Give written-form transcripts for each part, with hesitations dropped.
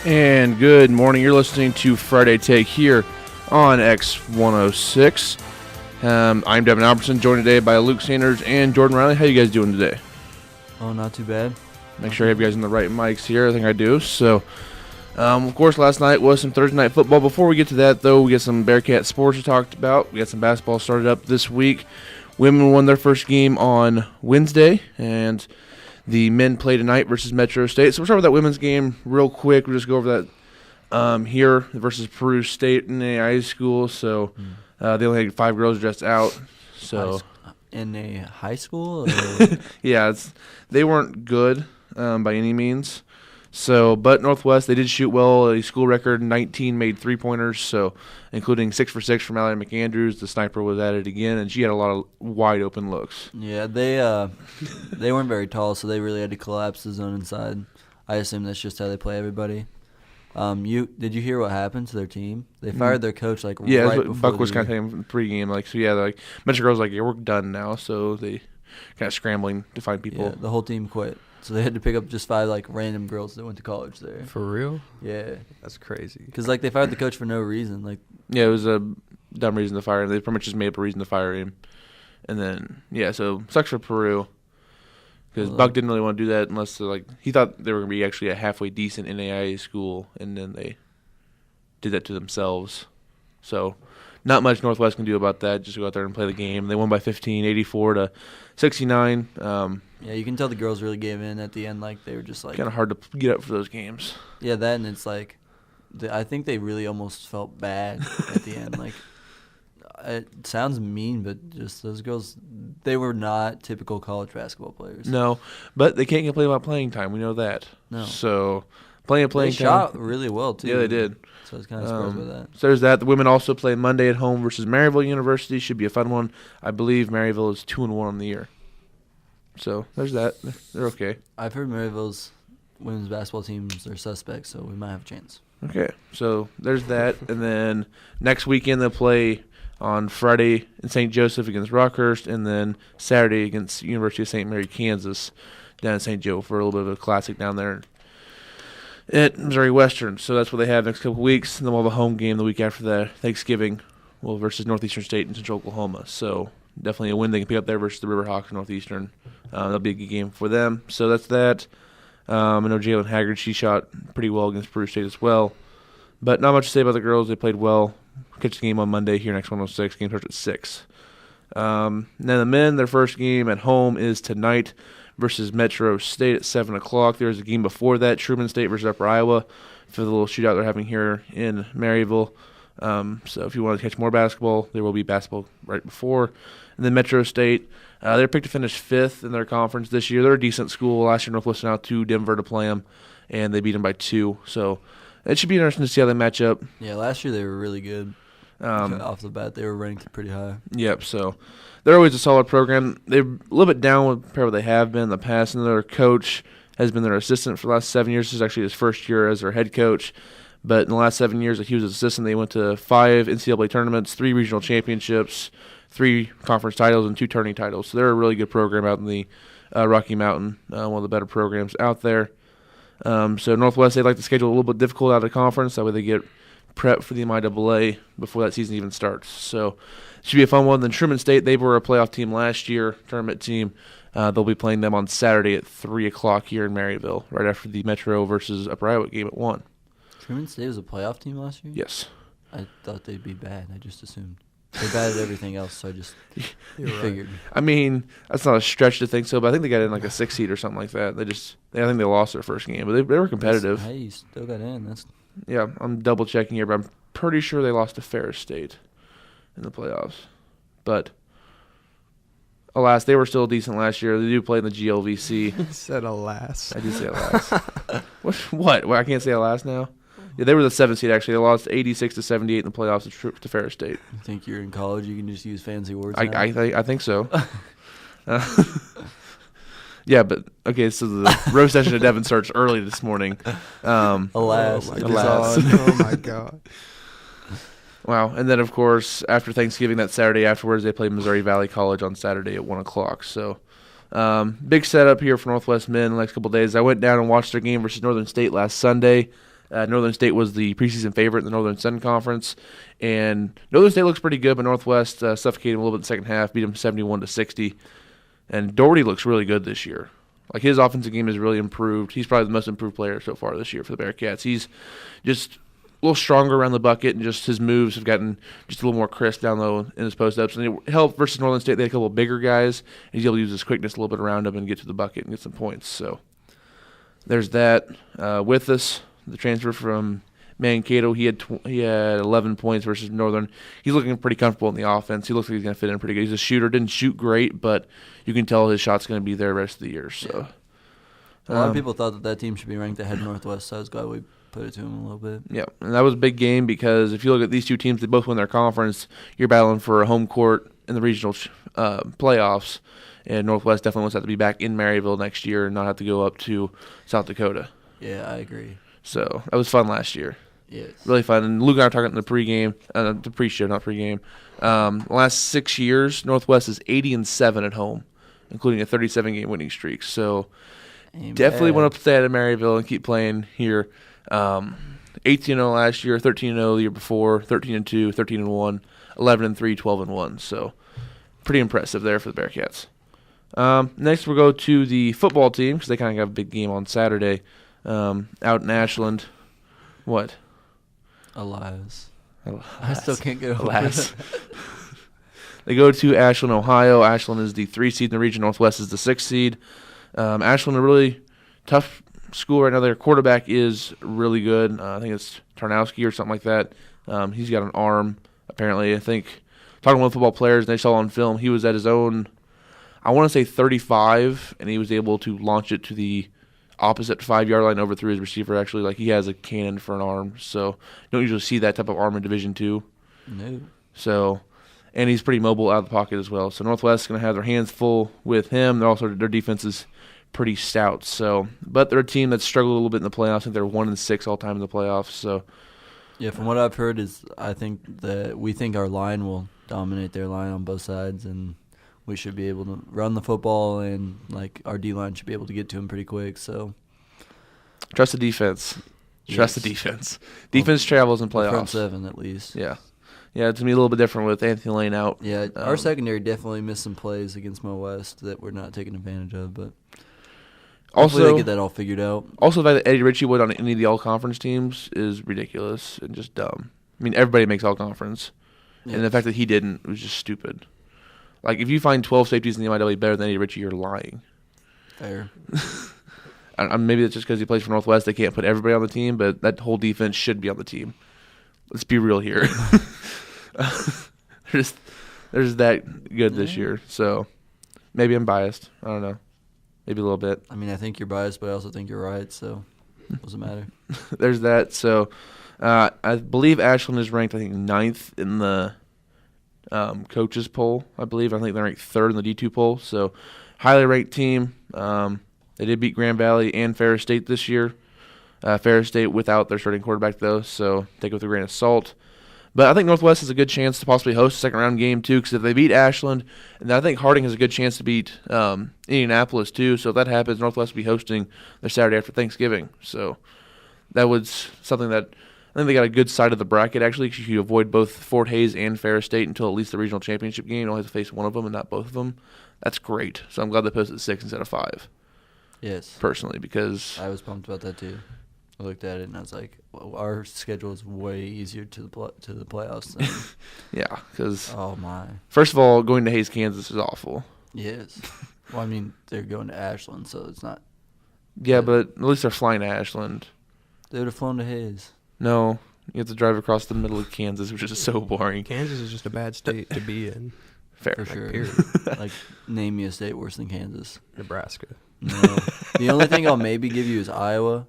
And good morning. You're listening to Friday Take here on X106. I'm Devin Albertson, joined today by Luke Sanders and Jordan Riley. How you guys doing today? Oh, not too bad. Make sure I have you guys in the right mics here. I think I do. So, of course, last night was some Thursday night football. Before we get to that, though, we got some Bearcat sports we talked about. We got some basketball started up this week. Women won their first game on Wednesday, and the men play tonight versus Metro State. So we'll start with that women's game real quick. We'll just go over that here versus Peru State in a high school. So they only had 5 girls dressed out. So in a high school? yeah, they weren't good by any means. So, but Northwest, they did shoot well. A school record 19 made 3-pointers, so including 6 for 6 from Allie McAndrews. The sniper was at it again, and she had a lot of wide open looks. Yeah, they weren't very tall, so they really had to collapse the zone inside. I assume that's just how they play everybody. Did you hear what happened to their team? They fired their coach right before Buck was kind of saying pregame. Metro Girls we're done now, so they kind of scrambling to find people. Yeah, the whole team quit. So they had to pick up just 5 random girls that went to college there. For real? Yeah. That's crazy. Because they fired the coach for no reason. Yeah, it was a dumb reason to fire him. They pretty much just made up a reason to fire him. And then, so sucks for Peru. Because Buck didn't really want to do that unless he thought they were going to be actually a halfway decent NAIA school, and then they did that to themselves. So not much Northwest can do about that. Just go out there and play the game. They won by 15, 84-69. Yeah, you can tell the girls really gave in at the end. They were just kind of hard to get up for those games. Yeah, that, and it's I think they really almost felt bad at the end. It sounds mean, but just those girls, they were not typical college basketball players. No, but they can't complain about playing time. We know that. No. So playing they shot really well, too. Yeah, they did. So I was kind of surprised by that. So there's that. The women also play Monday at home versus Maryville University. Should be a fun one. I believe Maryville is 2-1 on the year. So there's that. They're okay. I've heard Maryville's women's basketball teams are suspects, so we might have a chance. Okay, so there's that. And then next weekend they'll play on Friday in St. Joseph against Rockhurst, and then Saturday against University of St. Mary, Kansas, down in St. Joe for a little bit of a classic down there at Missouri Western. So that's what they have next couple of weeks. And then we'll have a home game the week after that, Thanksgiving, versus Northeastern State in Central Oklahoma. So definitely a win they can pick up there versus the Riverhawks and Northeastern. That'll be a good game for them. So that's that. I know Jalen Haggard, she shot pretty well against Peru State as well. But not much to say about the girls. They played well. Catch the game on Monday here next 106. Game starts at 6. Then the men, their first game at home is tonight versus Metro State at 7 o'clock. There's a game before that, Truman State versus Upper Iowa, for the little shootout they're having here in Maryville. So if you want to catch more basketball, there will be basketball right before. And then Metro State, they're picked to finish 5th in their conference this year. They're a decent school. Last year, Northwest went out to Denver to play them, and they beat them by 2. So it should be interesting to see how they match up. Yeah, last year they were really good. Off the bat, they were ranked pretty high. Yep, so they're always a solid program. They're a little bit down compared to what they have been in the past, and their coach has been their assistant for the last 7 years. This is actually his first year as their head coach. But in the last 7 years that he was an assistant, they went to 5 NCAA tournaments, 3 regional championships, 3 conference titles, and 2 tourney titles. So they're a really good program out in the Rocky Mountain, one of the better programs out there. So Northwest, they like to schedule a little bit difficult out of the conference. That way they get prep for the MIAA before that season even starts. So it should be a fun one. Then Truman State, they were a playoff team last year, tournament team. They'll be playing them on Saturday at 3 o'clock here in Maryville, right after the Metro versus Upper Iowa game at 1. Truman State was a playoff team last year? Yes. I thought they'd be bad. I just assumed. They batted everything else, so I just figured. I mean, that's not a stretch to think so, but I think they got in a 6 seed or something like that. I think they lost their first game, but they were competitive. Hey, you still got in. Yeah, I'm double checking here, but I'm pretty sure they lost to Ferris State in the playoffs. But alas, they were still decent last year. They do play in the GLVC. You said alas. I did say alas. What? I can't say alas now? Yeah, they were the 7th seed, actually. They lost 86-78 in the playoffs to Ferris State. You think you're in college, you can just use fancy words now? I think so. Yeah, but, okay, so the roast session of Devin starts early this morning. Alas. Oh, my God. Wow. And then, of course, after Thanksgiving, that Saturday afterwards, they play Missouri Valley College on Saturday at 1 o'clock. So, big setup here for Northwest men the next couple of days. I went down and watched their game versus Northern State last Sunday. Northern State was the preseason favorite in the Northern Sun Conference, and Northern State looks pretty good, but Northwest suffocated him a little bit in the second half, beat him 71-60. And Doherty looks really good this year. Like, his offensive game has really improved. He's probably the most improved player so far this year for the Bearcats. He's just a little stronger around the bucket, and just his moves have gotten just a little more crisp down low in his post-ups. And it helped versus Northern State. They had a couple of bigger guys, and he's able to use his quickness a little bit around him and get to the bucket and get some points. So there's that. With us, the transfer from Mankato, he had 11 points versus Northern. He's looking pretty comfortable in the offense. He looks like he's going to fit in pretty good. He's a shooter. Didn't shoot great, but you can tell his shot's going to be there the rest of the year. So a lot of people thought that team should be ranked ahead of Northwest, so I was glad we put it to him a little bit. Yeah, and that was a big game because if you look at these two teams, they both win their conference. You're battling for a home court in the regional playoffs, and Northwest definitely wants that to be back in Maryville next year and not have to go up to South Dakota. Yeah, I agree. So that was fun last year. Yes. Really fun. And Luke and I were talking in the pregame, the pre-show, not pregame. The last 6 years, Northwest is 80-7 at home, including a 37-game winning streak. So definitely want to stay at Maryville and keep playing here. 18-0 last year, 13-0 the year before, 13-2, 13-1, 11-3, 12-1. So pretty impressive there for the Bearcats. Next, we'll go to the football team because they kind of have a big game on Saturday out in Ashland. What? Elias. I still can't get over Elias. They go to Ashland, Ohio. Ashland is the 3 seed in the region. Northwest is the 6 seed. Ashland, a really tough school right now. Their quarterback is really good. I think it's Tarnowski or something like that. He's got an arm, apparently. I think, talking with football players, they saw on film, he was at his own, I want to say 35, and he was able to launch it to the opposite 5-yard line over through his receiver, actually. Like, he has a cannon for an arm, so you don't usually see that type of arm in Division II. No. So, and he's pretty mobile out of the pocket as well. So Northwest is going to have their hands full with him. Their defense is pretty stout. So, but they're a team that struggled a little bit in the playoffs. I think they're 1-6 all time in the playoffs. So, yeah, from what I've heard is we think our line will dominate their line on both sides, and we should be able to run the football, and like our D line should be able to get to him pretty quick. So, trust the defense. Trust the defense. Defense travels in playoffs. Front seven at least. Yeah. Yeah, it's going to be a little bit different with Anthony Lane out. Yeah, our secondary definitely missed some plays against Mo West that we're not taking advantage of, but hopefully they get that all figured out. Also, the fact that Eddie Ritchie would on any of the all-conference teams is ridiculous and just dumb. I mean, everybody makes all-conference, and the fact that he didn't was just stupid. Like, if you find 12 safeties in the MIW better than Eddie Ritchie, you're lying. Fair. Maybe it's just because he plays for Northwest. They can't put everybody on the team, but that whole defense should be on the team. Let's be real here. There's that good this year. So maybe I'm biased. I don't know. Maybe a little bit. I mean, I think you're biased, but I also think you're right, so it doesn't matter. There's that. So I believe Ashland is ranked, I think, 9th in the coaches poll, I believe. I think they're ranked 3rd in the D2 poll. So highly ranked team. They did beat Grand Valley and Ferris State this year. Ferris State without their starting quarterback, though, so take it with a grain of salt. But I think Northwest has a good chance to possibly host a second-round game, too, because if they beat Ashland, and I think Harding has a good chance to beat Indianapolis, too. So if that happens, Northwest will be hosting their Saturday after Thanksgiving. So that was something that I think they got a good side of the bracket, actually, because you avoid both Fort Hays and Ferris State until at least the regional championship game. You only have to face one of them and not both of them. That's great. So I'm glad they posted 6 instead of 5. Yes. Personally, because I was pumped about that, too. I looked at it and I was like, well, our schedule is way easier to the playoffs than yeah, because oh my. First of all, going to Hays, Kansas is awful. Yes. Well, I mean, they're going to Ashland, so it's not. Yeah, but at least they're flying to Ashland. They would have flown to Hays. No, you have to drive across the middle of Kansas, which is so boring. Kansas is just a bad state to be in. Fair. For sure. Period. Like, name me a state worse than Kansas. Nebraska. No. The only thing I'll maybe give you is Iowa.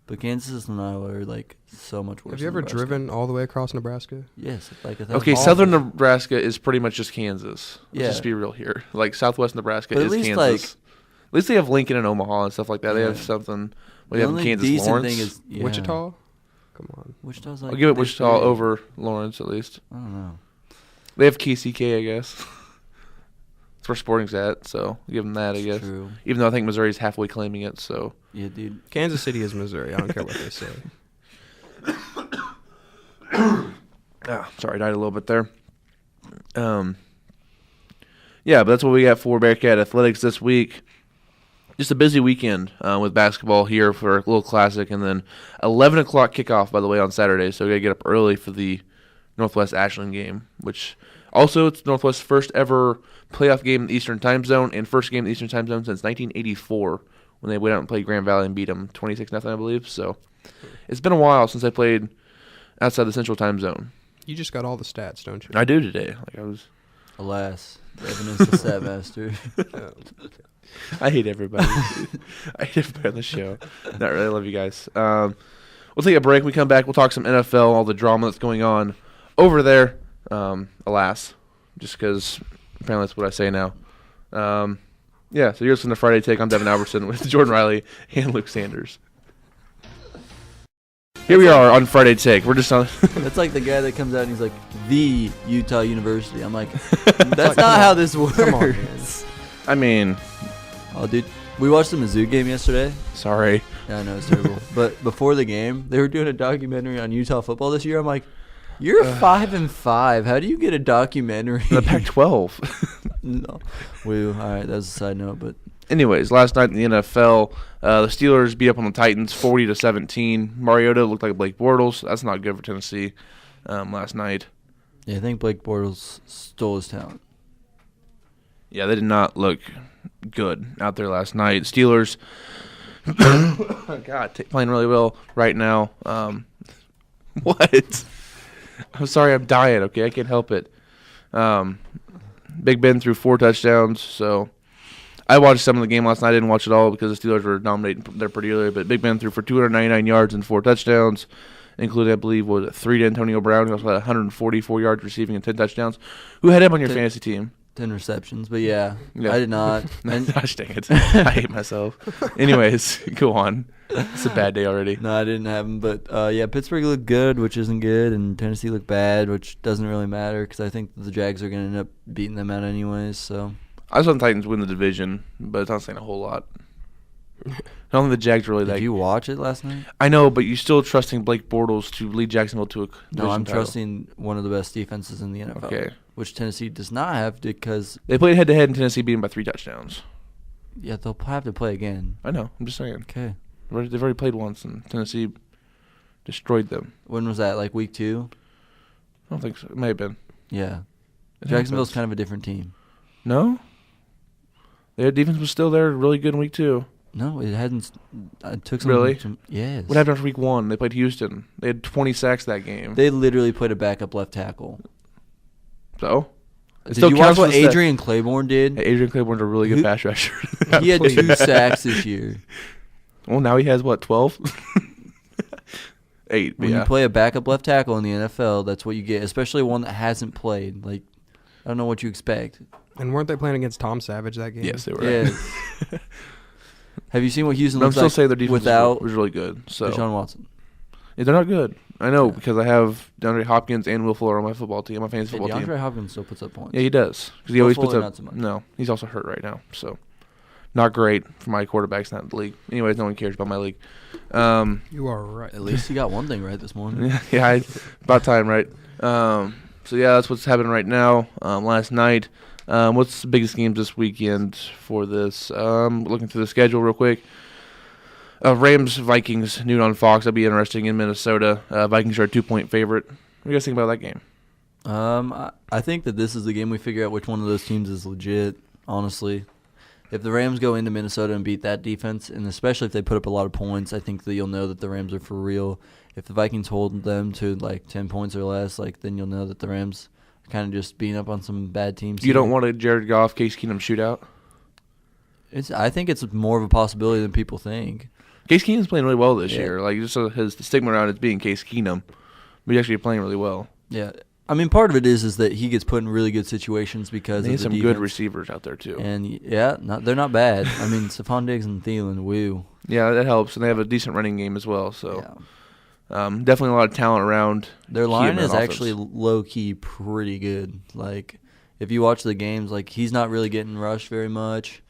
But Kansas and Iowa are, like, so much worse. Have you ever driven all the way across Nebraska? Yes. Like okay, southern Nebraska is pretty much just Kansas. Let's just be real here. Like, southwest Nebraska is Kansas. At least they have Lincoln and Omaha and stuff like that. Yeah. They have something. Well, they have Kansas, Lawrence. Thing is, Wichita? Come on. Wichita's like I'll give it Wichita over Lawrence, at least. I don't know. They have KCK, I guess. That's where Sporting's at, so I'll give them that, I guess. True. Even though I think Missouri's halfway claiming it, so. Yeah, dude. Kansas City is Missouri. I don't care what they say. Sorry, I died a little bit there. Yeah, but that's what we got for Bearcat Athletics this week. Just a busy weekend with basketball here for a little classic, and then 11 o'clock kickoff, by the way, on Saturday. So we got to get up early for the Northwest Ashland game, which also it's Northwest's first ever playoff game in the Eastern Time Zone and first game in the Eastern Time Zone since 1984 when they went out and played Grand Valley and beat them 26-0, I believe. So it's been a while since I played outside the Central Time Zone. You just got all the stats, don't you? I do today. Alas, Devin is the stat master. I hate everybody. I hate everybody on the show. Not really. I love you guys. We'll take a break. When we come back, we'll talk some NFL, all the drama that's going on over there. Alas, just because apparently that's what I say now. Yeah, so you're listening to Friday Take. I'm Devin Albertson with Jordan Riley and Luke Sanders. Here we are on Friday Take. We're just on. That's like the guy that comes out and he's like, the Utah University. I'm like, that's not how this works. Come on, man. I mean, Oh, dude, we watched the Mizzou game yesterday. sorry. Yeah, I know, it's terrible. But before the game, they were doing a documentary on Utah football this year. I'm like, you're 5-5. How do you get a documentary? The Pac-12. No. Woo. All right, that's a side note, but Anyways, last night in the NFL, the Steelers beat up on the Titans 40-17. Mariota looked like Blake Bortles. That's not good for Tennessee last night. yeah, I think Blake Bortles stole his talent. Yeah, they did not look good out there last night. Steelers, playing really well right now. What? I'm sorry, I'm dying, okay? I can't help it. Big Ben threw 4 touchdowns, so I watched some of the game last night. I didn't watch it all because the Steelers were dominating there pretty early, but Big Ben threw for 299 yards and 4 touchdowns, including, I believe, 3 to Antonio Brown, who also had 144 yards receiving and 10 touchdowns. Who had him on your fantasy team? 10 receptions, but yeah, I did not. And Gosh dang it. I hate myself. Anyways, go on. It's a bad day already. no, I didn't have them. But, yeah, Pittsburgh looked good, which isn't good, and Tennessee looked bad, which doesn't really matter because I think the Jags are going to end up beating them out anyways. So I saw the Titans win the division, but it's not saying a whole lot. I don't think the Jags really Did you watch it last night? I know, but you're still trusting Blake Bortles to lead Jacksonville to a division No, I'm title. trusting one of the best defenses in the NFL, Okay. which Tennessee does not have because, They played head-to-head in Tennessee, beating by 3 touchdowns. yeah, they'll have to play again. I know. I'm just saying. Okay. They've already played once, and Tennessee destroyed them. When was that, like week 2? I don't think so. It may have been. Yeah. It Jacksonville's happens. kind of a different team. No? Their defense was still there, really good in week 2. No, it hadn't. It took some. Really? Yes. What happened after week 1? They played Houston. They had 20 sacks that game. They literally put a backup left tackle. So? Did still you watch counts what as a sack. Adrian Claiborne did? Hey, Adrian Claiborne's a really good Who- pass rusher. He had 2 sacks this year. Well, now he has, 12? 8, When you play a backup left tackle in the NFL, that's what you get, especially one that hasn't played. Like, I don't know what you expect. And weren't they playing against Tom Savage that game? Yes, they were. Yes. Have you seen what Houston But I'm looks still like saying their defense without was really good. So Deshaun Watson? Yeah, they're not good. I know Yeah. because I have DeAndre Hopkins and Will Fuller on my football team, my fantasy Hey, football team. DeAndre Hopkins still puts up points. Yeah, he does because he Will always Fuller, puts up. not so much. No, he's also hurt right now, so not great for my quarterbacks not in the league. Anyways, no one cares about my league. You are right. At least he got one thing right this morning. Yeah, about time, right? So yeah, that's what's happening right now. Last night, what's the biggest games this weekend for this? Looking through the schedule real quick. Rams Vikings noon on Fox. That'll be interesting in Minnesota. Vikings are a 2-point favorite. What do you guys think about that game? I think that this is the game we figure out which one of those teams is legit, honestly. If the Rams go into Minnesota and beat that defense, and especially if they put up a lot of points, I think that you'll know that the Rams are for real. If the Vikings hold them to like 10 points or less, then you'll know that the Rams are kind of just beating up on some bad teams. You don't want a Jared Goff, Case Keenum shootout? I think it's more of a possibility than people think. Case Keenum's playing really well this Yeah. year. Like, just his stigma around it being Case Keenum, but he's actually playing really well. Yeah. I mean, part of it is that he gets put in really good situations because They of have the some defense. good receivers out there, too. And, yeah, they're not bad. I mean, Stephon Diggs and Thielen, woo. Yeah, that helps, and they have a decent running game as well. So, Yeah. definitely a lot of talent around. Their key line in that is offense. actually low-key pretty good. Like, if you watch the games, he's not really getting rushed very much.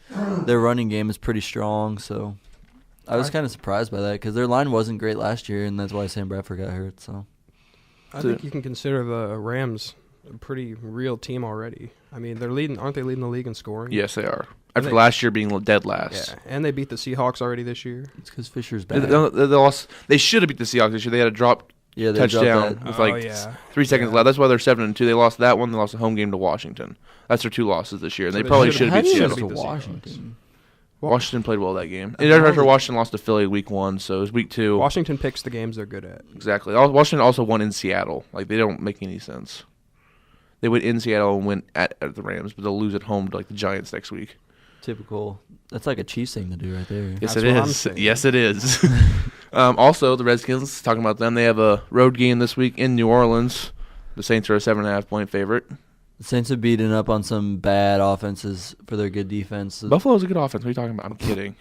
Their running game is pretty strong, so I was kind of surprised by that because their line wasn't great last year, and that's why Sam Bradford got hurt. So I think you can consider the Rams a pretty real team already. I mean, aren't they leading the league in scoring? Yes, they are. After last year being dead last. Yeah, and they beat the Seahawks already this year. It's because Fisher's back. They lost. They should have beat the Seahawks this year. They had a drop touchdown with 3 seconds left. That's why they're 7-2. They lost that one. They lost a home game to Washington. That's their 2 losses this year. And they probably should have beat Seattle. Washington. Washington played well that game. And after Washington lost to Philly week 1, so it was week 2. Washington picks the games they're good at. Exactly. Washington also won in Seattle. Like, they don't make any sense. They went in Seattle and went at the Rams, but they'll lose at home to the Giants next week. Typical. That's like a Chiefs thing to do right there. Yes, it is. Yes, it is. Also, the Redskins, talking about them, they have a road game this week in New Orleans. The Saints are a 7.5-point favorite. The Saints have beaten up on some bad offenses for their good defense. Buffalo's a good offense. What are you talking about? I'm kidding.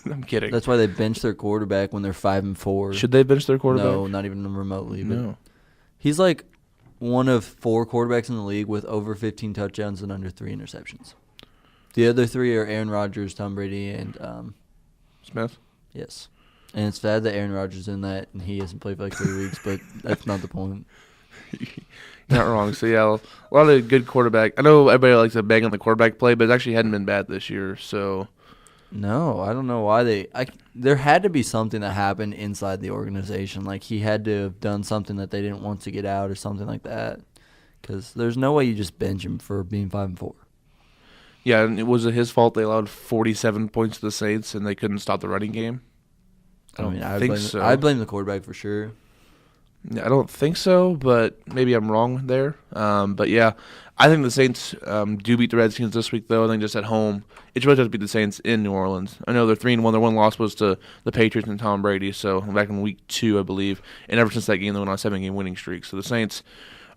I'm kidding. That's why they bench their quarterback when they're 5-4. Should they bench their quarterback? No, not even remotely. No. He's like one of 4 quarterbacks in the league with over 15 touchdowns and under 3 interceptions. The other 3 are Aaron Rodgers, Tom Brady, and Smith. Yes. And it's sad that Aaron Rodgers is in that, and he hasn't played for like 3 weeks, but that's not the point. Not wrong. So, yeah, a lot of good quarterback. I know everybody likes to bang on the quarterback play, but it actually hadn't been bad this year. So, no, I don't know why there had to be something that happened inside the organization. Like, he had to have done something that they didn't want to get out or something like that. Because there's no way you just bench him for being 5-4. Yeah, and it was his fault they allowed 47 points to the Saints, and they couldn't stop the running game. I think so. I blame the quarterback for sure. I don't think so, but maybe I'm wrong there. But, yeah, I think the Saints do beat the Redskins this week, though. I think just at home. It's really tough to beat the Saints in New Orleans. I know they're 3-1. Their one loss was to the Patriots and Tom Brady, so back in week 2, I believe. And ever since that game, they went on a 7-game winning streak. So the Saints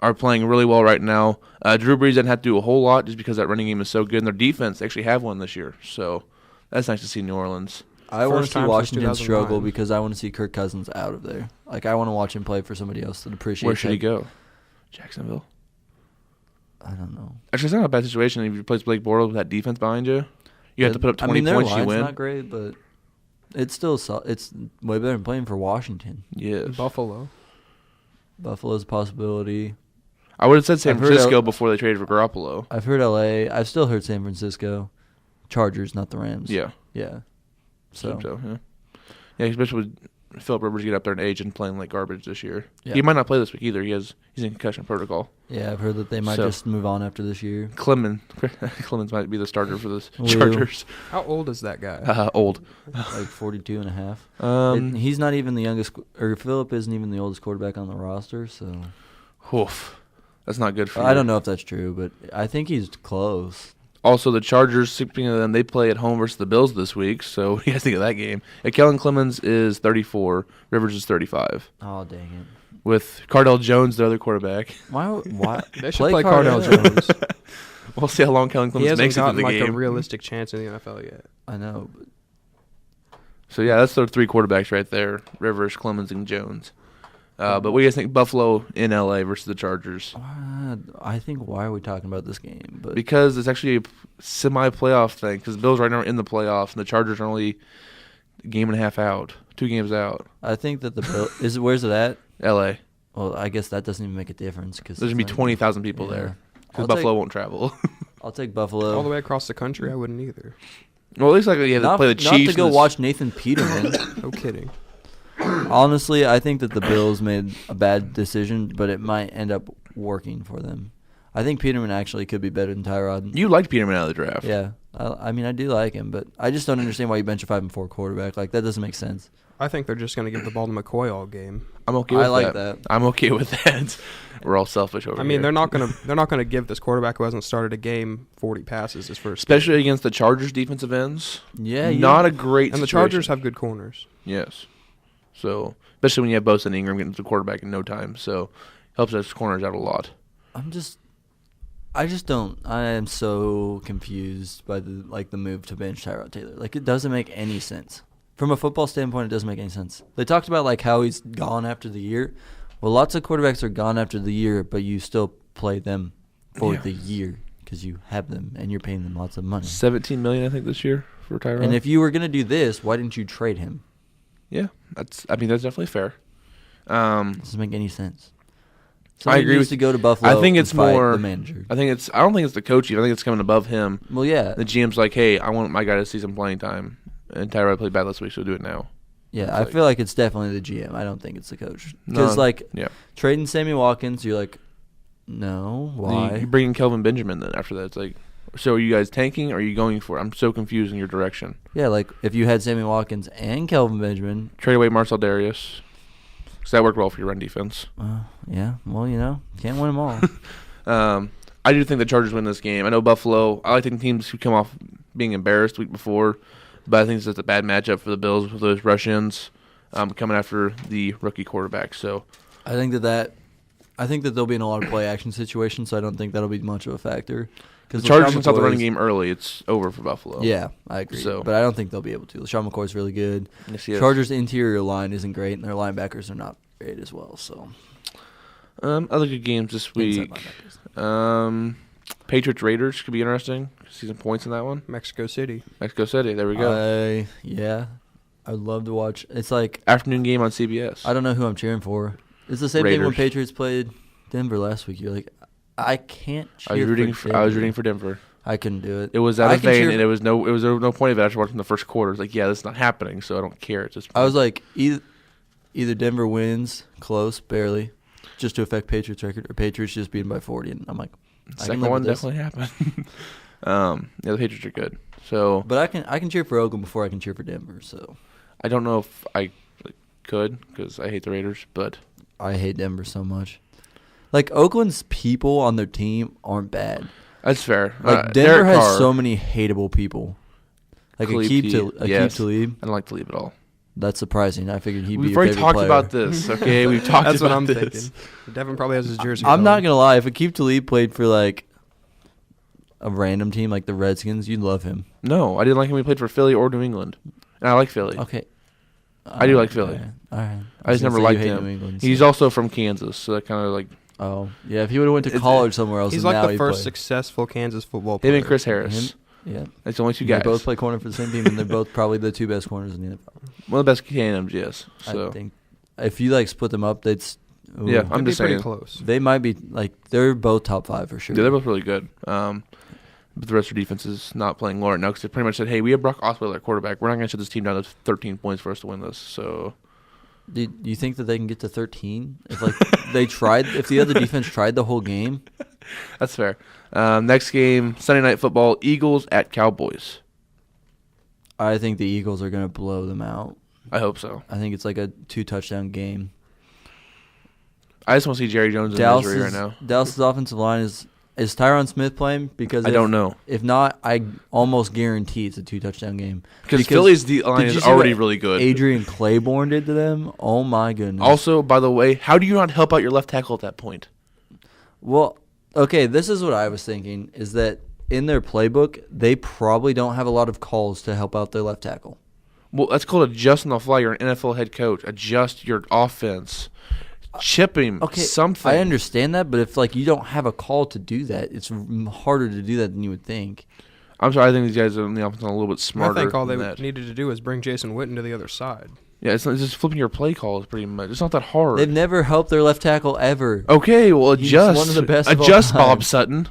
are playing really well right now. Drew Brees doesn't have to do a whole lot just because that running game is so good. And their defense actually have one this year. So that's nice to see New Orleans. I want to see Washington struggle because I want to see Kirk Cousins out of there. Like, I want to watch him play for somebody else that appreciates. Where should he go? Jacksonville? I don't know. Actually, it's not a bad situation if you replace Blake Bortles with that defense behind you. You have to put up 20 their points, you line's win. not great, but it's still it's way better than playing for Washington. Yes. Buffalo's a possibility. I would have said San Francisco before they traded for Garoppolo. I've heard L.A. I've still heard San Francisco. Chargers, not the Rams. Yeah. Yeah. So yeah, especially with Philip Rivers get up there in age and playing like garbage this year. Yeah. Yeah. He might not play this week either. He's in concussion protocol. Yeah, I've heard that they might just move on after this year. Clemens might be the starter for the Chargers. How old is that guy? Old. Like 42 and a half. He's not even the youngest, or Philip isn't even the oldest quarterback on the roster, so. Oof. That's not good for you. I don't know if that's true, but I think he's close. Also, the Chargers, speaking of them, they play at home versus the Bills this week, so what do you guys think of that game? Kellen Clemens is 34, Rivers is 35. Oh, dang it. With Cardell Jones, the other quarterback. Why? They should play Cardell Jones. We'll see how long Kellen Clemens makes it to the game. He hasn't gotten a realistic chance in the NFL yet. I know. So, yeah, that's their 3 quarterbacks right there, Rivers, Clemens, and Jones. But what do you guys think, Buffalo in L.A. versus the Chargers? I think, why are we talking about this game? But because it's actually a semi-playoff thing, because the Bills right now are in the playoffs, and the Chargers are only a game and a half out, 2 games out. I think that the Bills where's it at? L.A. Well, I guess that doesn't even make a difference. Cause there's going to be 20,000 people there, because Buffalo won't travel. I'll take Buffalo. All the way across the country, I wouldn't either. Well, at least you have to play the Chiefs. Not to go watch Nathan Peterman. No kidding. Honestly, I think that the Bills made a bad decision, but it might end up working for them. I think Peterman actually could be better than Tyrod. You liked Peterman out of the draft. Yeah. I mean, I do like him, but I just don't understand why you bench a 5-4 quarterback. Like, that doesn't make sense. I think they're just going to give the ball to McCoy all game. I'm okay with that. I like that. I'm okay with that. We're all selfish over here. I mean, they're not going to give this quarterback who hasn't started a game 40 passes his first especially game. Against the Chargers defensive ends. Yeah. Not a great And the Chargers have good corners. Yes. So, especially when you have Bosa and Ingram getting to the quarterback in no time. So, helps us corners out a lot. I am so confused by the move to bench Tyrod Taylor. Like, it doesn't make any sense. From a football standpoint, it doesn't make any sense. They talked about how he's gone after the year. Well, lots of quarterbacks are gone after the year, but you still play them for the year because you have them and you're paying them lots of money. $17 million, I think, this year for Tyrod. And if you were going to do this, why didn't you trade him? Yeah, that's definitely fair. It doesn't make any sense. Somebody agree needs with to you. go to Buffalo. I think and it's fight more the manager. I don't think it's the coaching. I think it's coming above him. Well, yeah, The GM's like, hey, I want my guy to see some playing time. And Tyrod played bad last week, so do it now. yeah. I feel like it's definitely the GM. I don't think it's the coach. No, Because yeah. trading Sammy Watkins, you're like, no, why? You bring in Kelvin Benjamin then after that. It's like, so are you guys tanking or are you going for it? I'm so confused in your direction. Yeah, like if you had Sammy Watkins and Kelvin Benjamin. Trade away Marcel Darius. Because that worked well for your run defense. Yeah, well, can't win them all. I do think the Chargers win this game. I know Buffalo. I like taking teams who come off being embarrassed the week before, but I think it's just a bad matchup for the Bills with those rush-ins coming after the rookie quarterback. So I think that there'll be in a lot of play action situations, so I don't think that'll be much of a factor. the Chargers can stop the running game early. It's over for Buffalo. Yeah, I agree. So, but I don't think they'll be able to. LaShawn McCoy's really good. Yes, he is. Chargers' interior line isn't great, and their linebackers are not great as well. So other good games this week. Patriots Raiders could be interesting. See some points in that one. Mexico City. Mexico City. There we go. I'd love to watch. It's like Afternoon game on CBS. I don't know who I'm cheering for. It's the same thing when Raiders. Patriots played Denver last week. You're like, I can't cheer I was rooting for Denver. I couldn't do it. It was out of vein, and there was no point of it after watching the first quarter. It's like, yeah, this is not happening, so I don't care. It's just I was like, either Denver wins close, barely, just to affect Patriots record, or Patriots just beat them by 40. And I'm like, second one definitely happened. The Patriots are good. So, but I can cheer for Oakland before I can cheer for Denver. So I don't know if I could because I hate the Raiders, but I hate Denver so much. Like Oakland's people on their team aren't bad. that's fair. Like Denver Derek has Carr, so many hateable people. Like Aqib yes. Talib. I don't like Talib at all. That's surprising. I figured he'd be We've your already favorite talked player. about this. Okay, we've talked That's about what I'm this. thinking. Devin probably has his jersey. I'm on. not gonna lie. If Aqib Talib played for like a random team like the Redskins, you'd love him. No, I didn't like him when he played for Philly or New England, and I like Philly. Okay. I do like Philly. All right. I just never liked him. He's also from Kansas, so that kind of like Oh yeah. If he would have went to college somewhere else, He's then like now the he'd first play. successful Kansas football him player. and Chris Harris. Yeah. That's the only two They guys. both play corner for the same team, and they're both probably the two best corners in the NFL. One of the best K&Ms, yes. So I think if you like split them up, yeah, I'm They'd be just pretty saying. close. they might be like they're both top 5 for sure. Yeah, they're both really good. But the rest of their defense is not playing Lauren now because they pretty much said, hey, we have Brock Osweiler at quarterback. We're not going to shut this team down to 13 points for us to win this. So Do you think that they can get to 13 if like if the other defense tried the whole game? that's fair. Next game, Sunday Night Football, Eagles at Cowboys. I think the Eagles are going to blow them out. I hope so. I think it's like a 2-touchdown game. I just want to see Jerry Jones in misery right now. Dallas's offensive line is Tyron Smith playing? Because I don't know. If not, I almost guarantee it's a 2-touchdown game. Because Philly's line did you is see already what really good. Adrian Claiborne did to them. Oh my goodness. Also, by the way, how do you not help out your left tackle at that point? Well, okay, this is what I was thinking, is that in their playbook, they probably don't have a lot of calls to help out their left tackle. Well, that's called adjust on the fly. You're an NFL head coach. Adjust your offense. Chip him. Okay, something. I understand that, but if like you don't have a call to do that, it's harder to do that than you would think. I'm sorry. I think these guys on the offense are a little bit smarter. I think all they than that. needed to do was bring Jason Witten to the other side. Yeah, it's just flipping your play calls pretty much. It's not that hard. They've never helped their left tackle ever. Okay, well, He's adjust. one of the best of all Adjust, time. Bob Sutton.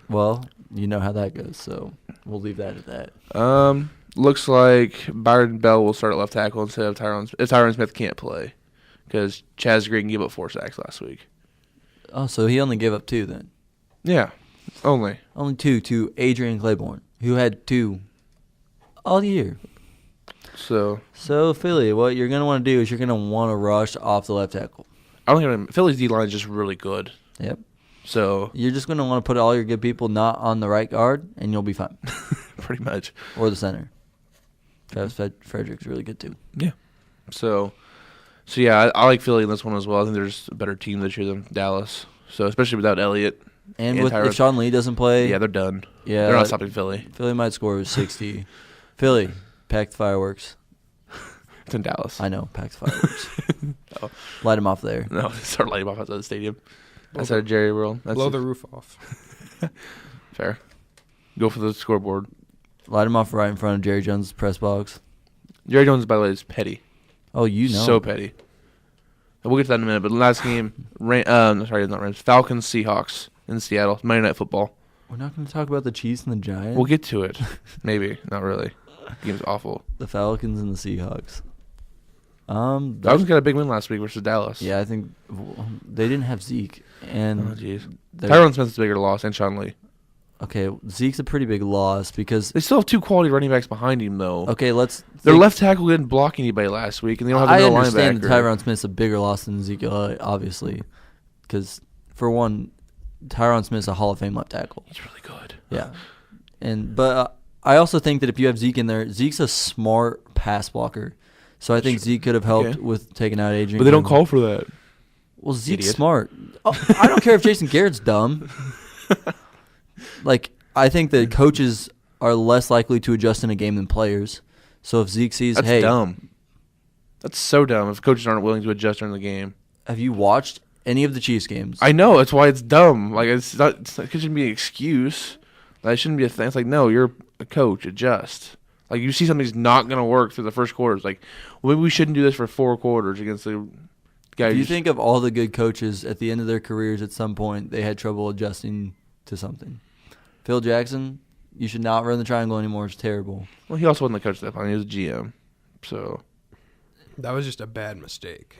Well, you know how that goes, so we'll leave that at that. Looks like Byron Bell will start at left tackle instead of Tyron. If Tyron Smith can't play, because Chaz Green gave up 4 sacks last week. Oh, so he only gave up 2 then? Yeah, only 2 to Adrian Claiborne, who had 2 all year. So Philly, what you're gonna want to do is you're gonna want to rush off the left tackle. I don't think Philly's D line is just really good. Yep. So You're just gonna want to put all your good people not on the right guard, and you'll be fine. pretty much. Or the center. Travis Frederick's really good too. Yeah. So yeah, I like Philly in this one as well. I think there's a better team this year than Dallas. So especially without Elliott. And And with Tyron. if Sean Lee doesn't play, Yeah, they're done. yeah, They're not stopping Philly. Philly might score 60. Philly, pack the fireworks. It's in Dallas. I know, pack the fireworks. Oh. Light them off there. No, they start lighting off outside the stadium. Outside of Jerry World. That's Blow the roof off. fair. Go for the scoreboard. Light them off right in front of Jerry Jones' press box. Jerry Jones, by the way, is petty. Oh, you know. So petty. We'll get to that in a minute. But last game, not Rams. Falcons Seahawks in Seattle. Monday Night Football. We're not going to talk about the Chiefs and the Giants. We'll get to it. Maybe not really. The game's awful. The Falcons and the Seahawks. Falcons got a big win last week versus Dallas. Yeah, I think they didn't have Zeke. And jeez. Tyron Smith's a bigger loss, and Sean Lee. Okay, Zeke's a pretty big loss because they still have 2 quality running backs behind him, though. Okay, their left tackle didn't block anybody last week, and they don't have a middle linebacker. I understand that Tyron Smith's a bigger loss than Ezekiel, obviously, because for one, Tyron Smith's a Hall of Fame left tackle. He's really good. Yeah, but I also think that if you have Zeke in there, Zeke's a smart pass blocker, so I think Zeke could have helped with taking out Adrian. But they don't call for that. Well, Zeke's smart. I don't care if Jason Garrett's dumb. Like, I think that coaches are less likely to adjust in a game than players. So if Zeke sees, That's dumb. That's so dumb if coaches aren't willing to adjust during the game. Have you watched any of the Chiefs games? I know. That's why it's dumb. Like, it shouldn't be an excuse. That shouldn't be a thing. It's like, no, you're a coach. Adjust. Like, you see something's not going to work through the first quarter. It's like, well, maybe we shouldn't do this for 4 quarters against the guy. Do you think of all the good coaches at the end of their careers at some point, they had trouble adjusting to something? Phil Jackson, you should not run the triangle anymore. It's terrible. Well, he also wasn't the coach at that point. He was a GM. So that was just a bad mistake.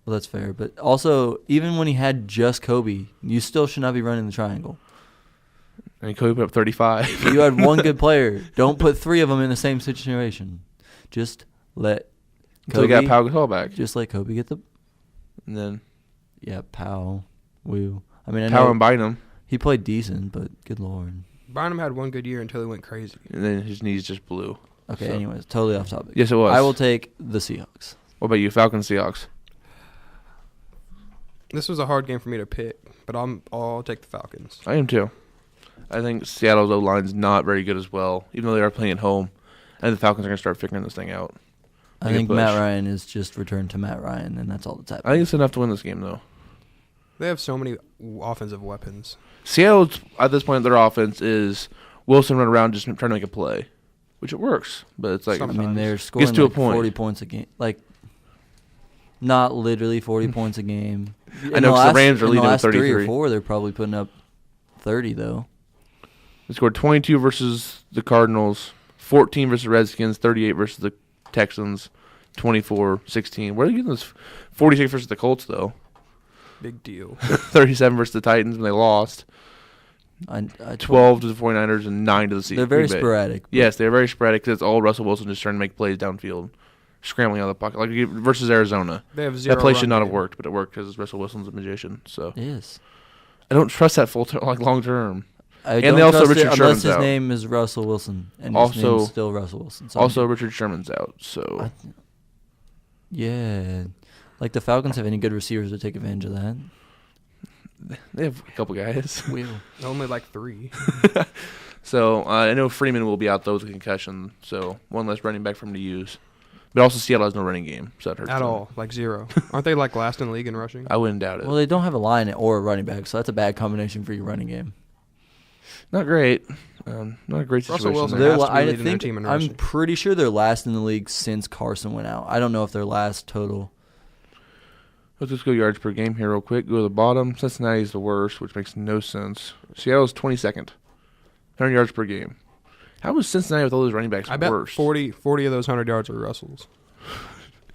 Well, that's fair. But also, even when he had just Kobe, you still should not be running the triangle. I mean, Kobe put up 35. You had one good player. Don't put 3 of them in the same situation. Just let Until he got Pau Gasol back. Just let Kobe get the... And then... Yeah, Pau. Woo. I mean, I Pau know and Bynum. He played decent, but good Lord. Bynum had one good year until he went crazy. And then his knees just blew. Okay, anyways, totally off topic. Yes, it was. I will take the Seahawks. What about you, Falcons, Seahawks? This was a hard game for me to pick, but I'll take the Falcons. I am too. I think Seattle's O-line's not very good as well, even though they are playing at home. And the Falcons are going to start figuring this thing out. I think Matt Ryan is just returned to Matt Ryan, and that's all that's happening. I think it's enough to win this game, though. They have so many offensive weapons. Seattle's, at this point, their offense is Wilson run around just trying to make a play, which it works. But it's like, Sometimes. I mean, they're scoring to a like point. 40 points a game. Like, not literally 40 points a game. I know, because the Rams are leading with 33. 3 or 4, they're probably putting up 30, though. They scored 22 versus the Cardinals, 14 versus the Redskins, 38 versus the Texans, 24-16. Where are they getting this 46 versus the Colts, though? Big deal. 37 versus the Titans, and they lost. 12 to the 49ers and 9 to the Seahawks. They're very sporadic. Yes, they're very sporadic because it's all Russell Wilson just trying to make plays downfield, scrambling out of the pocket. Like versus Arizona. They have 0 that play should not game. have worked, but it worked because Russell Wilson's a magician. So Yes. I don't trust that long term. I And don't also trust Richard it Sherman's unless his out. name is Russell Wilson, and Also- his name's still Russell Wilson. So Also, Richard Sherman's out. So yeah, like the Falcons have any good receivers to take advantage of that? they have a couple guys. Only like 3. So I know Freeman will be out though with a concussion. So one less running back for him to use. But also Seattle has no running game, so that hurts At them. all. Like 0. Aren't they like last in the league in rushing? I wouldn't doubt it. Well, they don't have a line or a running back, so that's a bad combination for your running game. Not great. Not a great Russell situation. Wilson there. has to be I leading their think team in I'm rushing. pretty sure they're last in the league since Carson went out. I don't know if they're last total. Let's just go yards per game here real quick. Go to the bottom. Cincinnati's the worst, which makes no sense. Seattle's 22nd. 100 yards per game. How was Cincinnati with all those running backs I bet worse? 40 of those 100 yards are Russell's.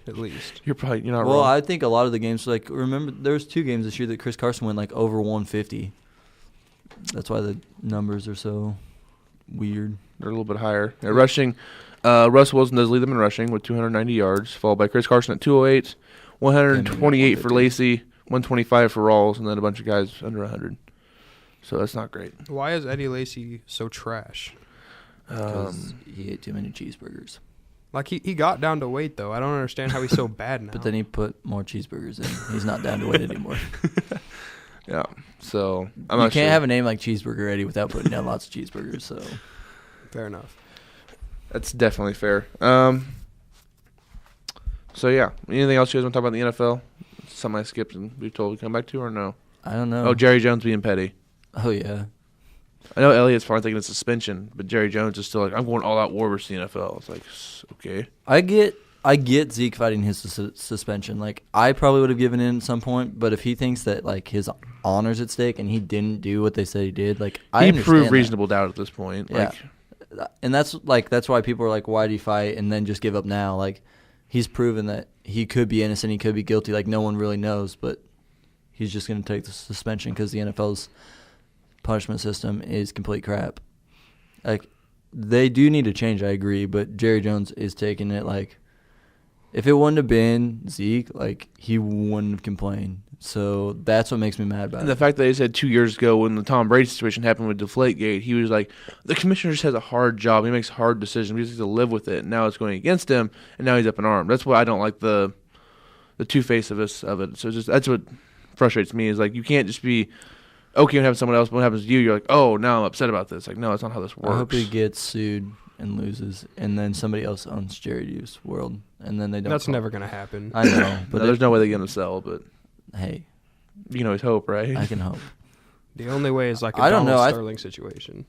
At least. You're not Well, wrong. I think a lot of the games, like, remember, there was 2 games this year that Chris Carson went, like, over 150. That's why the numbers are so weird. They're a little bit higher. Yeah, rushing, Russell Wilson does lead them in rushing with 290 yards, followed by Chris Carson at 208, 128 for Lacey, 125 for Rawls, and then a bunch of guys under 100. So that's not great. Why is Eddie Lacy so trash? Because he ate too many cheeseburgers. Like, he got down to weight, though. I don't understand how he's so bad now. But then he put more cheeseburgers in. He's not down to weight anymore. Yeah. So I'm You not can't sure. have a name like Cheeseburger Eddie without putting down lots of cheeseburgers. So Fair enough. That's definitely fair. So yeah, anything else you guys want to talk about in the NFL? Something I skipped and we told to come back to, or no? I don't know. Oh, Jerry Jones being petty. Oh yeah. I know Elliott's fine taking a suspension, but Jerry Jones is still like, I'm going all out war versus the NFL. It's like, okay. I get I get Zeke fighting his suspension. Like, I probably would have given in at some point, but if he thinks that, like, his honor's at stake and he didn't do what they said he did, like, I understand proved that. reasonable doubt at this point. Yeah. And that's why people are like, why do you fight and then just give up now? Like, he's proven that he could be innocent, he could be guilty. Like, no one really knows, but he's just going to take the suspension because the NFL's punishment system is complete crap. Like, they do need to change, I agree, but Jerry Jones is taking it. Like, if it wouldn't have been Zeke, like, he wouldn't have complained. So that's what makes me mad about And it. the fact that he said 2 years ago when the Tom Brady situation happened with Deflategate, he was like, the commissioner just has a hard job. He makes hard decisions. We just have to live with it. And now it's going against him, and now he's up in arms. That's why I don't like the two-face of it. So that's what frustrates me is, like, you can't just be okay when it happens to someone else, but when it happens to you, you're like, oh, now I'm upset about this. Like, no, that's not how this works. I hope he gets sued and loses, and then somebody else owns Jerry Juice World, and then they don't. That's never going to happen. I know, but there's no way they're going to sell, but hey, you can always hope, right? I can hope. The only way is like a I don't Donald know, Sterling situation.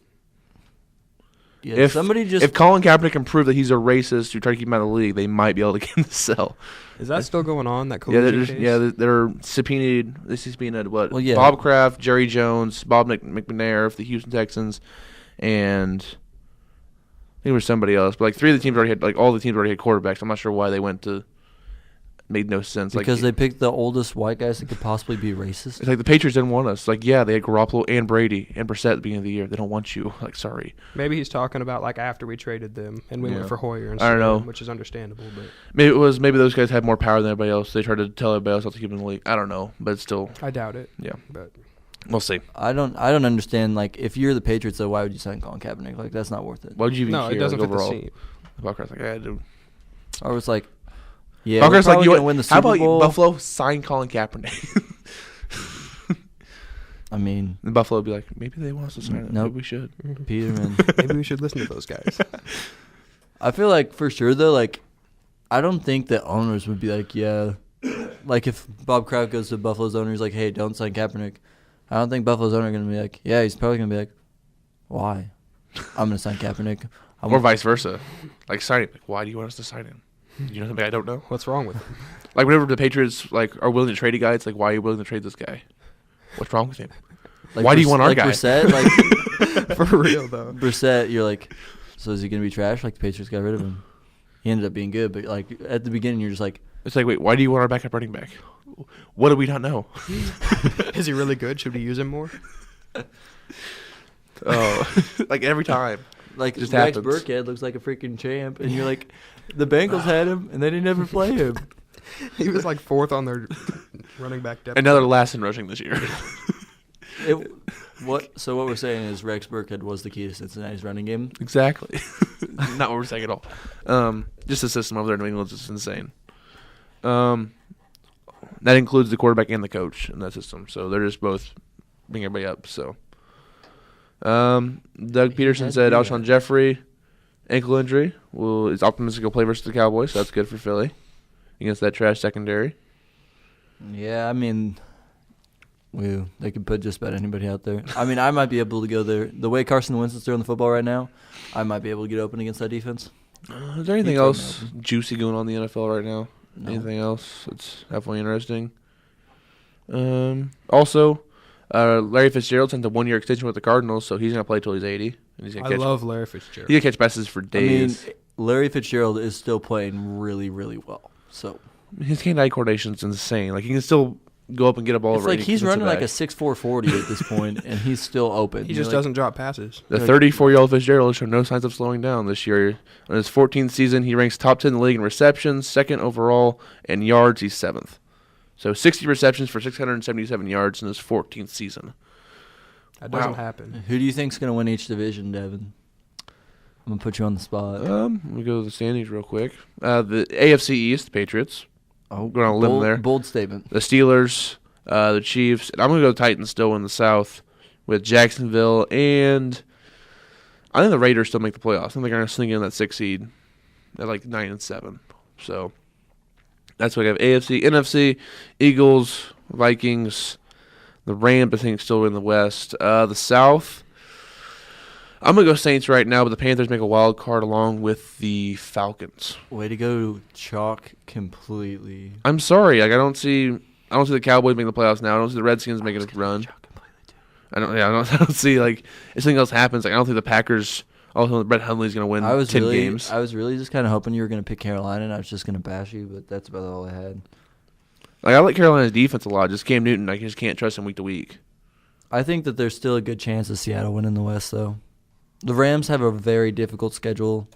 Yeah, if Colin Kaepernick can prove that he's a racist who tried to keep him out of the league, they might be able to get him to sell. Is that still going on? That Yeah, collusion case? they're subpoenaed. This is subpoenaed what? Well, yeah. Bob Kraft, Jerry Jones, Bob McNair of the Houston Texans, and I think there was somebody else. But like three of the teams already had, like all the teams already had quarterbacks. I'm not sure why they went to. Made no sense. Because they picked the oldest white guys that could possibly be racist. It's like the Patriots didn't want us. Like, yeah, they had Garoppolo and Brady and Brissett at the beginning of the year. They don't want you. Like, sorry. Maybe he's talking about like after we traded them and we went for Hoyer I don't know. which is understandable. But Maybe those guys had more power than everybody else. They tried to tell everybody else not to keep them in the league. I don't know, but it's still. I doubt it. Yeah, but we'll see. I don't understand. Like, if you're the Patriots, though, why would you sign Colin Kaepernick? Like, that's not worth it. Why would you even no, care? it doesn't like, fit overall? the scene. Buccaneers like, I do. Or it's like, yeah, Buccaneers we're like, probably gonna win the Super how about Bowl. Buffalo sign Colin Kaepernick? I mean, and Buffalo would be like, maybe they want us to sign him. Nope. Maybe we should. Peterman. Maybe we should listen to those guys. I feel like for sure though, like, I don't think that owners would be like, yeah, like if Bob Kraft goes to Buffalo's owner, he's like, hey, don't sign Kaepernick. I don't think Buffalo's owner gonna be like, yeah, he's probably gonna be like, why? I'm gonna sign Kaepernick. Or vice versa. Like, sign him. Like, why do you want us to sign him? You know something I don't know? What's wrong with him? Like, whenever the Patriots like are willing to trade a guy, it's like, why are you willing to trade this guy? What's wrong with him? Like, Why do you want our like guy? Brissett, like For real though. Brissett, you're like, so is he gonna be trash? Like the Patriots got rid of him. He ended up being good, but like at the beginning, you're just like, It's like, wait, why do you want our backup running back? What do we not know? Is he really good? Should we use him more? Oh, like every time. like Just Rex happens. Burkhead looks like a freaking champ, and you're like, the Bengals had him, and they didn't ever play him. He was like fourth on their running back depth. Another last in rushing this year. So what we're saying is Rex Burkhead was the key to Cincinnati's running game. Exactly. Not what we're saying at all. Just the system over there in New England is just insane. That includes the quarterback and the coach in that system. So they're just both bringing everybody up. So Doug Peterson had to said do Alshon that. Jeffrey, ankle injury, is optimistic he'll play versus the Cowboys. So that's good for Philly against that trash secondary. Yeah, I mean, they could put just about anybody out there. I mean, I might be able to go there. The way Carson Wentz is throwing the football right now, I might be able to get open against that defense. Is there anything He throw else him juicy going on in the NFL right now? No. Anything else that's halfway interesting? Also, Larry Fitzgerald sent a 1-year extension with the Cardinals, so he's going to play till he's 80. And he's I gonna catch, love Larry Fitzgerald. he's going to catch passes for days. I mean, Larry Fitzgerald is still playing really, really well. So His hand-eye coordination is insane. Like, he can still go up and get a ball it's over like any he's running like a defensive 6'4" 40 at this point, and he's still open. He You're just like, doesn't drop passes. back. The 34-year-old Fitzgerald showed no signs of slowing down this year. On his 14th season, he ranks top 10 in the league in receptions, second overall, and yards, he's 7th. So 60 receptions for 677 yards in his 14th season. That doesn't Wow. happen. Who do you think's gonna win each division, Devin? I'm gonna put you on the spot. Let me go to the standings real quick. The AFC East, the Patriots. Oh, going on a limb there. Bold statement. The Steelers, the Chiefs, and I'm going to go Titans still in the South with Jacksonville, and I think the Raiders still make the playoffs. I think they're going to sneak in that 6th seed at like 9-7. So that's what I have. AFC, NFC, Eagles, Vikings, the Rams I think still in the West. The South, I'm going to go Saints right now, but the Panthers make a wild card along with the Falcons. Way to go, chalk completely. I'm sorry. Like I don't see the Cowboys making the playoffs now. I don't see the Redskins making a run. I don't see like if something else happens. Like I don't think the Packers. Also, Brett Hundley's going to win 10 games. I was really just kind of hoping you were going to pick Carolina, and I was just going to bash you, but that's about all I had. Like I like Carolina's defense a lot. Just Cam Newton, I just can't trust him week to week. I think that there's still a good chance of Seattle winning the West, though. The Rams have a very difficult schedule.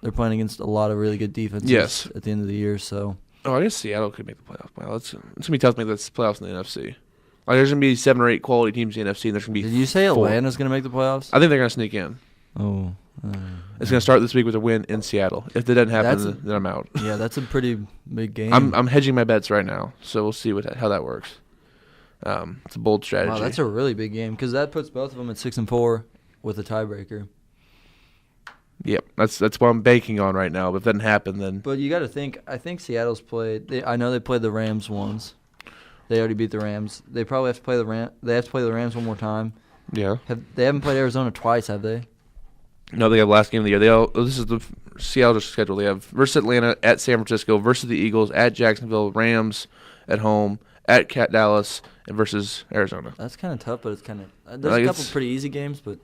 They're playing against a lot of really good defenses at the end of the year, so. Oh, I guess Seattle could make the playoffs. Wow, it's going to be tough to make the playoffs in the NFC. Like there's going to be 7 or 8 quality teams in the NFC, and there's going to be Did you say 4. Atlanta's going to make the playoffs? I think they're going to sneak in. Oh. It's going to start this week with a win in Seattle. If that doesn't happen, then I'm out. Yeah, that's a pretty big game. I'm hedging my bets right now, so we'll see how that works. It's a bold strategy. Wow, that's a really big game because that puts both of them at 6-4 with a tiebreaker. Yep, that's what I'm banking on right now. But if that doesn't happen, then. But you got to think. I think Seattle's played. I know they played the Rams once. They already beat the Rams. They probably have to play the Rams. They have to play the Rams one more time. Yeah. They haven't played Arizona twice, have they? No, they have last game of the year. This is the Seattle schedule. They have versus Atlanta, at San Francisco, versus the Eagles, at Jacksonville, Rams at home, at Dallas, and versus Arizona. That's kind of tough, but it's kind of there's a couple pretty easy games, but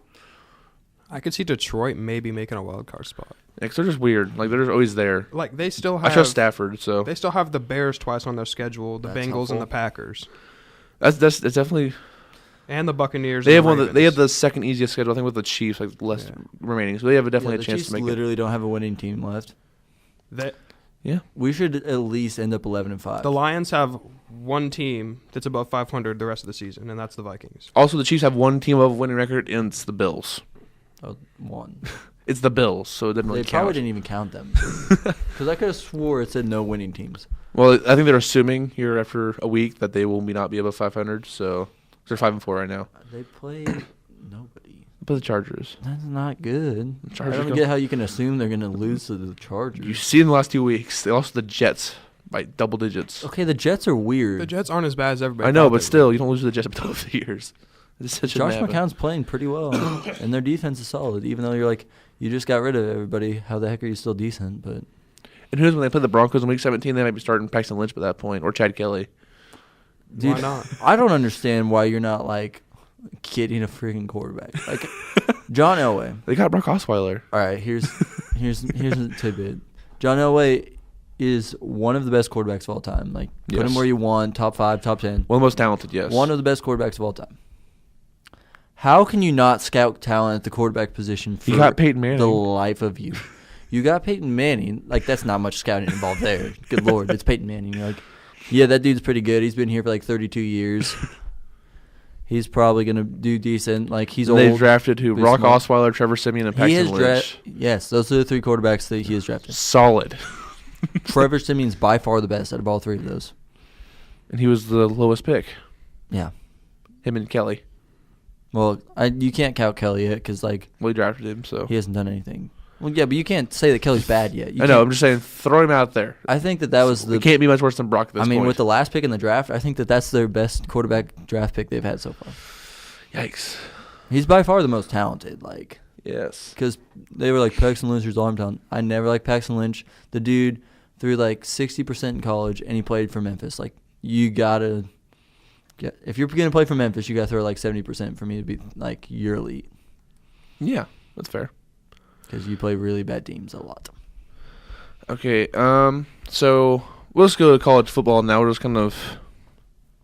I could see Detroit maybe making a wild card spot. Yeah, 'cause they're just weird. Like they're just always there. Like they still have. I trust Stafford, so they still have the Bears twice on their schedule, the That's Bengals helpful. and the Packers, that's definitely. and the Buccaneers. They and have the Ravens. They have the second easiest schedule, I think, with the Chiefs, like less remaining. So they have definitely the a chance Chiefs to make literally don't have a winning team left. Yeah. We should at least end up 11-5. The Lions have one team that's above 500 the rest of the season, and that's the Vikings. Also, the Chiefs have one team of a winning record, and it's the Bills. Oh, one. It's the Bills, so it doesn't really They count. probably didn't even count them. Because I could have swore it said no winning teams. Well, I think they're assuming here after a week that they will not be above 500, so they're 5-4 right now. They played nobody. But the Chargers. That's not good. Chargers I don't get how you can assume they're going to lose to the Chargers. You see in the last 2 weeks, they lost to the Jets by double digits. Okay, the Jets are weird. The Jets aren't as bad as everybody. I know, thought but they still, were. you don't lose to the Jets for both years. Josh McCown's playing pretty well, and their defense is solid. Even though you're like, you just got rid of everybody. How the heck are you still decent? But And who knows, when they play the Broncos in Week 17, they might be starting Paxton Lynch by that point, or Chad Kelly. dude, Why not? I don't understand why you're not like getting a freaking quarterback like John Elway. They got Brock Osweiler. All right, here's a tidbit. John Elway is one of the best quarterbacks of all time. Like put Yes. him where you want, top 5, top 10. One of the most talented, yes. One of the best quarterbacks of all time. How can you not scout talent at the quarterback position for You got Peyton Manning. the life of you? You got Peyton Manning. Like, that's not much scouting involved there. Good Lord, it's Peyton Manning. You're like, yeah, that dude's pretty good. He's been here for like 32 years. He's probably going to do decent. Like, he's old. They drafted who? He's Brock smart. Osweiler, Trevor Siemian, and He Paxton has Lynch. yes, those are the 3 quarterbacks that he has drafted. Solid. Trevor Siemian's by far the best out of all 3 of those. And he was the lowest pick. Yeah. Him and Kelly. Well, you can't count Kelly yet because, like, Well, he drafted him, so. he hasn't done anything. Well, yeah, but you can't say that Kelly's bad yet. You I know, can't- I'm just saying, throw him out there. I think that was the. It can't be much worse than Brock at this I mean, point. with the last pick in the draft, I think that's their best quarterback draft pick they've had so far. Yikes. He's by far the most talented, like, Yes. because they were like Paxton Lynch's arm down. I never liked Paxton Lynch. The dude threw like 60% in college, and he played for Memphis. Like, you gotta, if you're gonna play for Memphis, you gotta throw like 70% for me to be like you're elite, Yeah, that's fair. because you play really bad teams a lot. Okay, so we'll just go to college football now. We'll just kind of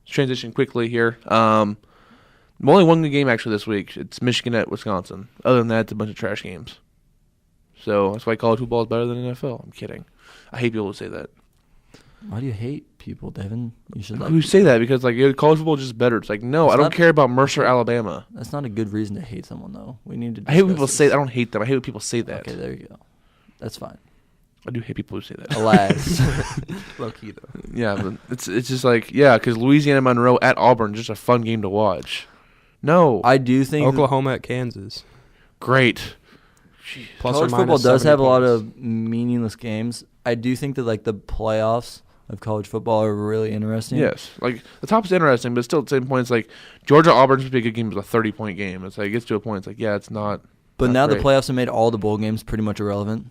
transition quickly here. Only one good game actually this week. It's Michigan at Wisconsin. Other than that, it's a bunch of trash games. So that's why college football is better than NFL. I'm kidding. I hate people who say that. Why do you hate people, Devin? You should like. Who say that because like college football is just better. It's like no, It's I don't not- care about Mercer, Alabama. That's not a good reason to hate someone, though. We need to. I hate when discuss people this. say. I don't hate them. I hate when people say that. Okay, there you go. That's fine. I do hate people who say that. Alas. Low key though. Yeah, but it's just like because Louisiana Monroe at Auburn is just a fun game to watch. No, I do think Oklahoma at Kansas. great. Plus college or football minus does 70 have a lot points. of meaningless games. I do think that like the playoffs of college football are really interesting. Yes. Like, the top is interesting, but still at the same point, it's like Georgia-Auburn's supposed to be a good game. It's a 30-point game. It's like, it gets to a point, it's like, yeah, it's not. But not now great. the playoffs have made all the bowl games pretty much irrelevant.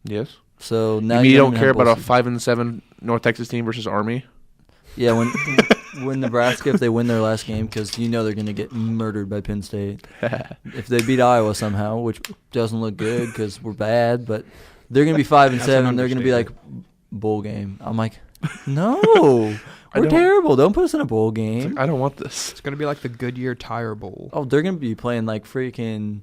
Yes. So now you don't don't care even about have a bowl 5-7 North Texas team versus Army? Yeah, when Nebraska, if they win their last game, because you know they're going to get murdered by Penn State. If they beat Iowa somehow, which doesn't look good because we're bad, but they're going to be 5-7. They're going to be like bowl game. I'm like, no, we're terrible. Don't put us in a bowl game. I don't want this. It's going to be like the Goodyear Tire Bowl. Oh, they're going to be playing like freaking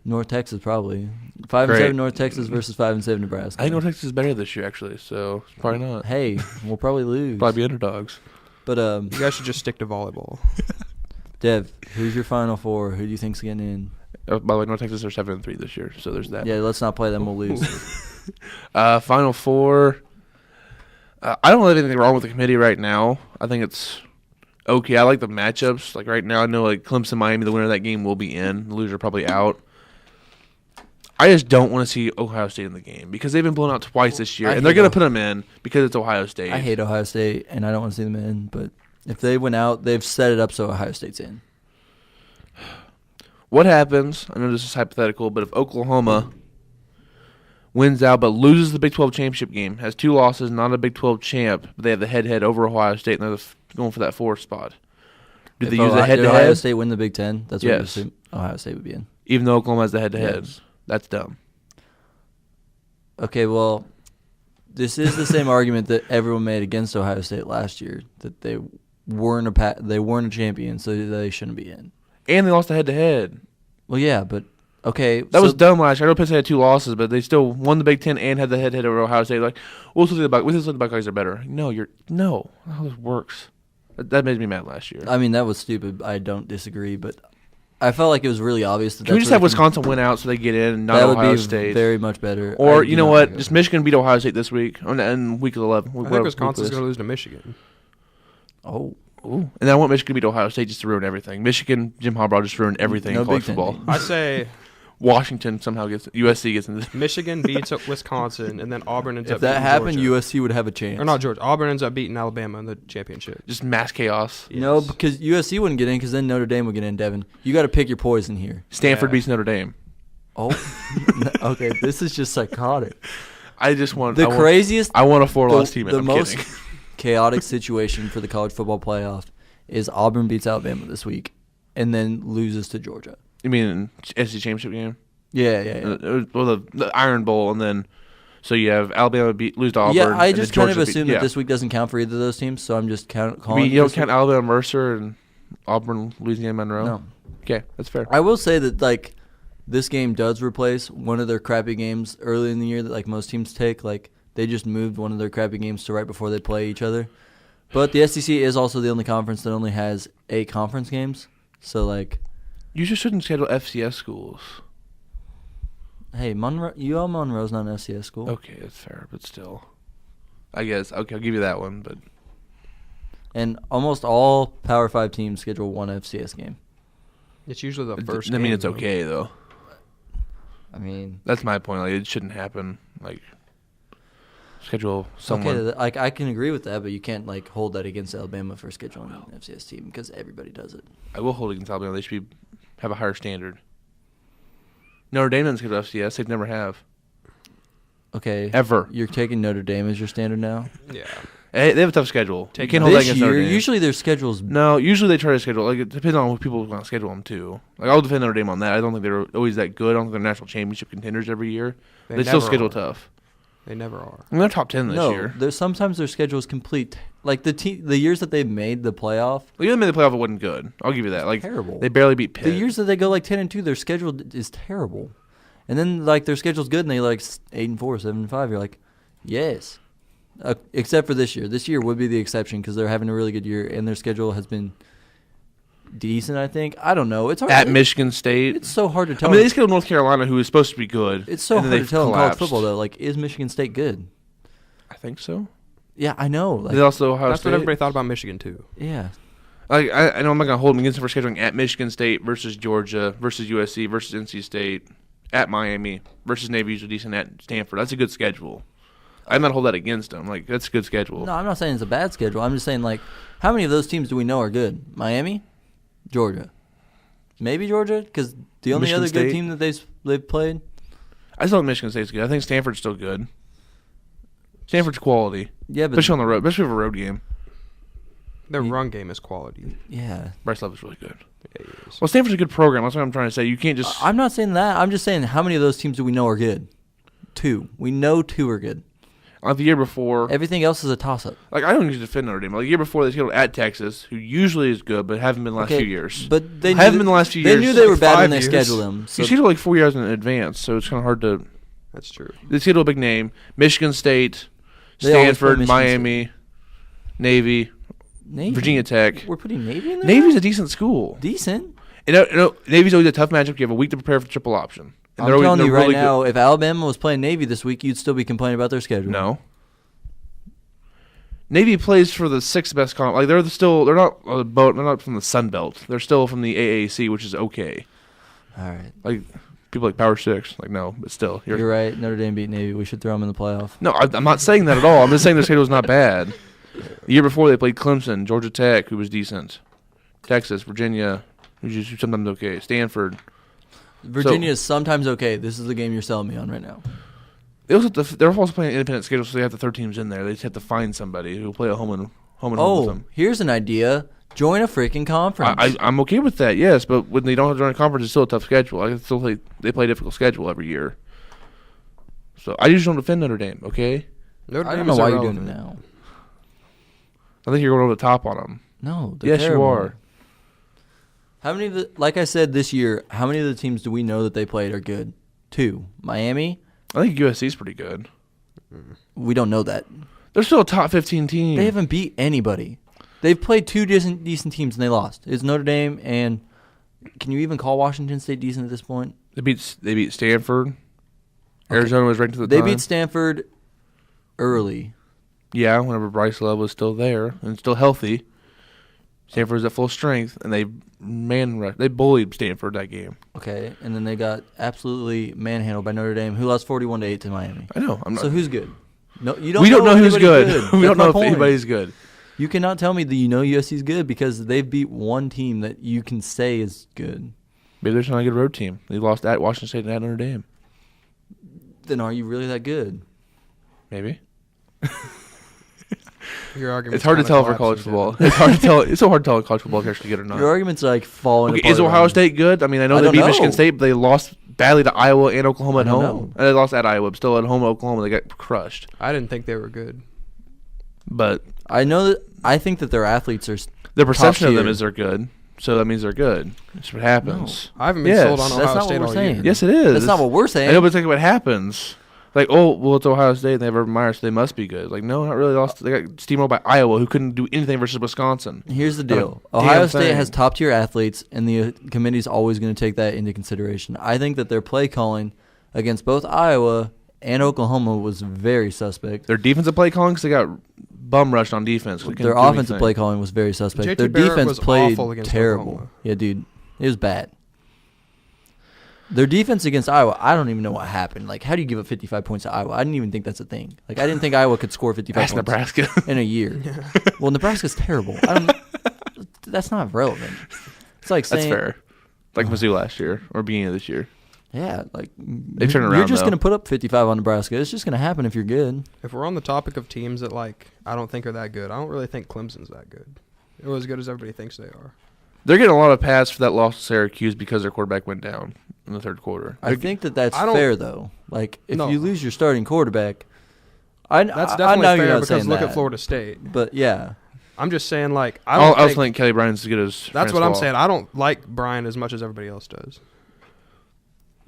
North Texas probably. 5-7 North Texas versus 5-7 Nebraska. I think North Texas is better this year, actually, so it's probably not. Hey, we'll probably lose. Probably be underdogs. But You guys should just stick to volleyball. Dev, who's your Final Four? Who do you think's getting in? By the way, North Texas are 7-3 this year, so there's that. Yeah, let's not play them. We'll lose. Final Four. I don't have anything wrong with the committee right now. I think it's okay. I like the matchups. Like right now, I know like Clemson, Miami, the winner of that game will be in. The loser probably out. I just don't want to see Ohio State in the game because they've been blown out twice this year, and they're going to put them in because it's Ohio State. I hate Ohio State, and I don't want to see them in. But if they went out, they've set it up so Ohio State's in. What happens? I know this is hypothetical, but if Oklahoma wins out but loses the Big 12 championship game, has 2 losses, not a Big 12 champ, but they have the head-to-head over Ohio State, and they're going for that 4th spot. Do they use a head-to-head? Did Ohio State win the Big Ten? That's what you Yes. assume Ohio State would be in. Even though Oklahoma has the head-to-head. Yes. That's dumb. Okay, well, this is the same argument that everyone made against Ohio State last year, that they weren't a champion, so they shouldn't be in. And they lost the head-to-head. Well, yeah, but okay. That was dumb last year. I know Penn State had 2 losses, but they still won the Big Ten and had the head-to-head over Ohio State. Like, we'll say the Buckeyes are better. No, no. That's how this works. That made me mad last year. I mean, that was stupid. I don't disagree, but I felt like it was really obvious that Can we just have Wisconsin win out so they get in and not that would Ohio be State? very much better. Or, I you do know not what? think Just that. Michigan beat Ohio State this week in week 11. I think Wisconsin's going to lose to Michigan. Oh. Ooh. And I want Michigan to beat Ohio State just to ruin everything. Michigan, Jim Harbaugh just ruined everything No in college Big Ten football. team. I say Washington somehow USC gets in this. Michigan beats Wisconsin, and then Auburn ends If up that beating happened, Georgia. USC would have a chance. Or not Georgia. Auburn ends up beating Alabama in the championship. Just mass chaos. Yes. No, because USC wouldn't get in because then Notre Dame would get in, Devin. You got to pick your poison here. Stanford Yeah. beats Notre Dame. Oh. Okay, this is just psychotic. I just want The I craziest, want a 4-loss team. the I'm most kidding. chaotic situation for the college football playoff is Auburn beats Alabama this week and then loses to Georgia. You mean SEC championship game? Yeah. Well, the Iron Bowl, and then so you have Alabama lose to Auburn. Yeah, I and just then kind of Georgia assume beat, that this week doesn't count for either of those teams, so I'm just calling You don't this count week. Alabama Mercer and Auburn Louisiana Monroe. No. Okay, that's fair. I will say that like this game does replace one of their crappy games early in the year that like most teams take. Like they just moved one of their crappy games to right before they play each other. But the SEC is also the only conference that only has 8 conference games. So like, You just shouldn't schedule FCS schools. hey, UL Monroe's not an FCS school. Okay, that's fair, but still, I guess okay, I'll give you that one. But And almost all Power 5 teams schedule one FCS game. It's usually the first I mean, game, it's though. okay though. I mean, That's my point. Like, it shouldn't happen. Like, schedule someone. okay, like I can agree with that, but you can't like hold that against Alabama for scheduling an FCS team because everybody does it. I will hold it against Alabama. They should have a higher standard. Notre Dame doesn't schedule FCS. They never have. Okay, Ever. You're taking Notre Dame as your standard now. Yeah. Hey, they have a tough schedule. You can't hold that This against year, Notre Dame. usually their schedules. No, usually they try to schedule. Like, it depends on who people want to schedule them to. Like, I'll defend Notre Dame on that. I don't think they're always that good. I don't think they're national championship contenders every year. They still never schedule are. tough. They never are. And they're top 10 this year. There's sometimes their schedule is complete. Like the years that they've made the playoff, Well, even made the playoff, it wasn't good. I'll give you that. Like, terrible. they barely beat Pitt. The years that they go like 10-2, their schedule is terrible. And then like their schedule's good and they like 8-4, 7-5. You're like, yes. Except for this year. This year would be the exception because they're having a really good year and their schedule has been decent. I think. I don't know. It's hard At Michigan State. It's so hard to tell. I mean, they scheduled North Carolina, who is supposed to be good. It's so and then hard to they've tell in college collapsed. football though. Like, is Michigan State good? I think so. Yeah, I know. Like, They also Ohio That's State. what everybody thought about Michigan, too. yeah. Like, I know I'm not going to hold them against them for scheduling at Michigan State versus Georgia versus USC versus NC State, at Miami versus Navy, usually decent at Stanford. That's a good schedule. I'm not hold that against them. Like, that's a good schedule. No, I'm not saying it's a bad schedule. I'm just saying, like, how many of those teams do we know are good? Miami? Georgia. Maybe Georgia? Because the only Michigan other State. good team that they've played. I still think Michigan State's good. I think Stanford's still good. Stanford's quality. Yeah, but Especially on the road. Especially for a road game. Their run game is quality. yeah. Bryce Love is really good. Yeah, he is. Well, Stanford's a good program. That's what I'm trying to say. You can't just... I'm not saying that. I'm just saying how many of those teams do we know are good? 2. We know 2 are good. Like the year before... Everything else is a toss-up. Like, I don't need to defend Notre Dame. Like, the year before, they scheduled at Texas, who usually is good, but haven't been the last few years. But they Haven't knew, been the last few they years. knew they were Like bad when 5 they years. scheduled them. So You schedule like 4 years in advance, so it's kind of hard to... That's true. They schedule a big name. Michigan State, They always play Stanford, Michigan Miami, Navy, Navy. Virginia Tech. We're putting Navy in there? Navy's a decent school. Decent. Navy's always a tough matchup. You have a week to prepare for triple option. And I'm telling you right really now, if Alabama was playing Navy this week, you'd still be complaining about their schedule. No. Navy plays for the 6th best conference. Like, they're not on the boat. They're not from the Sun Belt. They're still from the AAC, which is okay. All right. Like, people like Power 6. Like, no, but still. You're right. Notre Dame beat Navy. We should throw them in the playoff. No, I'm not saying that at all. I'm just saying their schedule's not bad. The year before, they played Clemson, Georgia Tech, who was decent, Texas, Virginia, who's sometimes okay, Stanford. Virginia is sometimes okay. This is the game you're selling me on right now. They're also playing an independent schedule, so they have the 3 teams in there. They just have to find somebody who will play a home and home with Oh, them. here's an idea. Join a freaking conference. I'm okay with that, yes, but when they don't have to join a conference, it's still a tough schedule. They play a difficult schedule every year. So I usually don't defend Notre Dame, okay? Notre I Dame don't know is why you're doing irrelevant. it now. I think you're going over the top on them. No, they're Yes, terrible. you are. How many of the, like I said this year, how many of the teams do we know that they played are good? 2. Miami? I think USC's pretty good. We don't know that. They're still a top 15 team. They haven't beat anybody. They've played 2 decent teams and they lost. It's Notre Dame and can you even call Washington State decent at this point? They beat Stanford. Arizona was ranked at the They time. beat Stanford early. Yeah, whenever Bryce Love was still there and still healthy. Stanford was at full strength, and they bullied Stanford that game. Okay, and then they got absolutely manhandled by Notre Dame, who lost 41-8 to Miami. I know. I'm not, So who's good? No, you don't. we don't know who's anybody's good. We That's don't know my if point. anybody's good. You cannot tell me that you know USC's good because they've beat one team that you can say is good. Maybe they're just not a good road team. They lost at Washington State and at Notre Dame. Then are you really that good? Maybe. Your argument's It's hard to kinda tell for college collapsing, football. Devin. It's hard to tell. It's so hard to tell if college football is actually good or not. Your argument's like falling Okay, apart. is Ohio around. State good? I mean, I know I they don't beat know. Michigan State, but they lost badly to Iowa and Oklahoma at I don't home. know. And they lost at Iowa, but still at home Oklahoma, they got crushed. I didn't think they were good. But I know that. I think that their athletes are. the perception of them tier. is they're good, so that means they're good. That's what happens. I haven't been Yes. sold on That's Ohio not State what we're all saying. year. Yes, it is. That's not what we're saying. I know, but think what happens. Like, oh, well, it's Ohio State, and they have Urban Meyer, so they must be good. Like, no, not really. They got steamrolled by Iowa, who couldn't do anything versus Wisconsin. Here's the Not a deal. damn Ohio State thing. has top tier athletes, and the committee's always going to take that into consideration. I think that their play calling against both Iowa and Oklahoma was very suspect. Their defensive play calling, because they got bum rushed on defense. They couldn't Their do offensive anything. play calling was very suspect. JT Their Barrett defense was played awful against terrible. Oklahoma. Yeah, dude. It was bad. Their defense against Iowa, I don't even know what happened. Like, how do you give up 55 points to Iowa? I didn't even think that's a thing. Like, I didn't think Iowa could score 55 That's points Nebraska. in a year. Well, Nebraska's terrible. That's not relevant. It's like That's saying, fair. Like Mizzou last year, or beginning of this year. yeah, like They turn you're around, just though. going to put up 55 on Nebraska. It's just going to happen if you're good. If we're on the topic of teams that I don't think are that good, I don't really think Clemson's that good. They're as good as everybody thinks they are. They're getting a lot of pass for that loss to Syracuse because their quarterback went down in the third quarter. I think that's I don't- fair, though. Like, if No. you lose your starting quarterback, That's I definitely know you're fair not because saying look that. at Florida State. But, yeah. I'm just saying, I I don't also think think Kelly Bryant's as good as that's what I'm Francois. saying. I don't like Brian as much as everybody else does.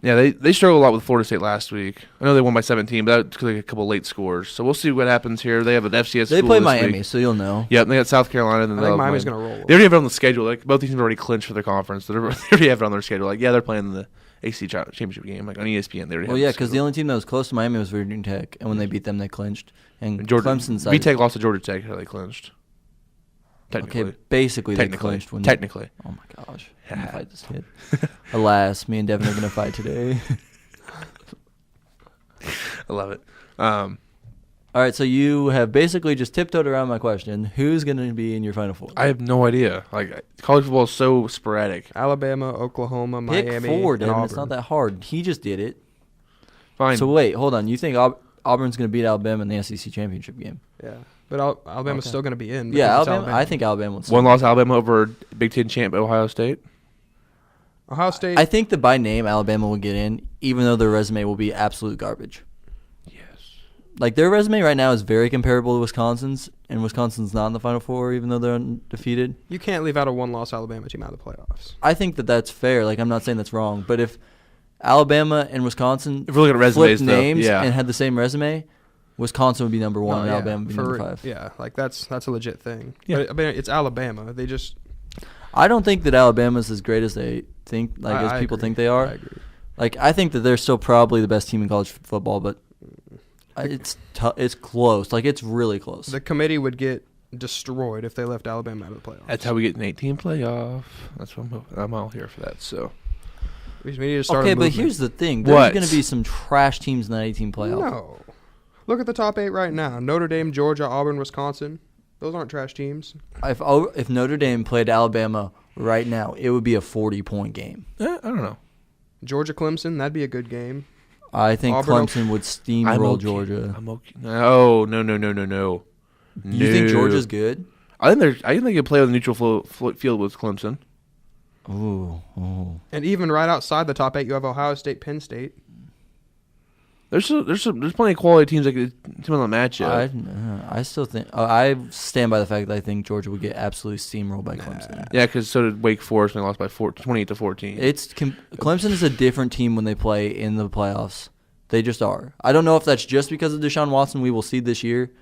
Yeah, they struggled a lot with Florida State last week. I know they won by 17, but that's because a couple late scores. So we'll see what happens here. They have an FCS They school play this Miami, week. so you'll know. Yep, they got South Carolina. And then I think they'll Miami's win. going to roll. They already have it on the schedule. Like, both these teams have already clinched for their conference. They already have it on their schedule. Like, yeah, they're playing the AC championship game. Like, on ESPN, they already Well, have yeah, the because the schedule. only team that was close to Miami was Virginia Tech, and when they beat them, they clinched. And Georgia, Clemson's VTech lost to Georgia Tech. How they clinched. Technically. Okay, basically they clinched. When Technically. Oh, my gosh. I'm going to fight this kid. Alas, me and Devin are going to fight today. I love it. All right, so you have basically just tiptoed around my question. Who's going to be in your Final Four? I have no idea. Like, college football is so sporadic. Alabama, Oklahoma, Pick Miami, 4, and Devin. Auburn. It's not that hard. He just did it. Fine. So wait, hold on. You think Auburn's going to beat Alabama in the SEC championship game? Yeah, but Alabama's still going to be in. Yeah, because it's Alabama. I think Alabama will. One loss Alabama over Big Ten champ Ohio State. Ohio State. I think that by name Alabama will get in, even though their resume will be absolute garbage. Yes. Like their resume right now is very comparable to Wisconsin's, and Wisconsin's not in the Final Four, even though they're undefeated. You can't leave out a one-loss Alabama team out of the playoffs. I think that that's fair. Like I'm not saying that's wrong, but if Alabama and Wisconsin If we're looking at resumes, flipped names yeah. and had the same resume, Wisconsin would be number 1 and yeah, Alabama would be number 5. Yeah, like that's a legit thing. Yeah. But, I mean, it's Alabama. They just. I don't think that Alabama's as great as they think, like as people agree. think they are. I agree. Like I think that they're still probably the best team in college football, but it's close. Like it's really close. The committee would get destroyed if they left Alabama out of the playoffs. That's how we get an 18 playoff. That's what I'm all here for that. So we need to start. Okay, a but movement. here's the thing: there's What? going to be some trash teams in that 18 playoff. No. Look at the top 8 right now: Notre Dame, Georgia, Auburn, Wisconsin. Those aren't trash teams. If Notre Dame played Alabama right now, it would be a 40-point game. I don't know. Georgia, Clemson. That'd be a good game. I think Auburn, Clemson would I'm steamroll okay. Georgia. I'm okay. No. You think Georgia's good? I think they can play on the neutral field with Clemson. Ooh. And even right outside the top 8, you have Ohio State, Penn State. There's plenty of quality teams that could team on the matchup. I still think I stand by the fact that I think Georgia would get absolutely steamrolled by Clemson. Yeah, because so did Wake Forest when they lost by 28-14. Clemson is a different team when they play in the playoffs. They just are. I don't know if that's just because of Deshaun Watson. We will see this year,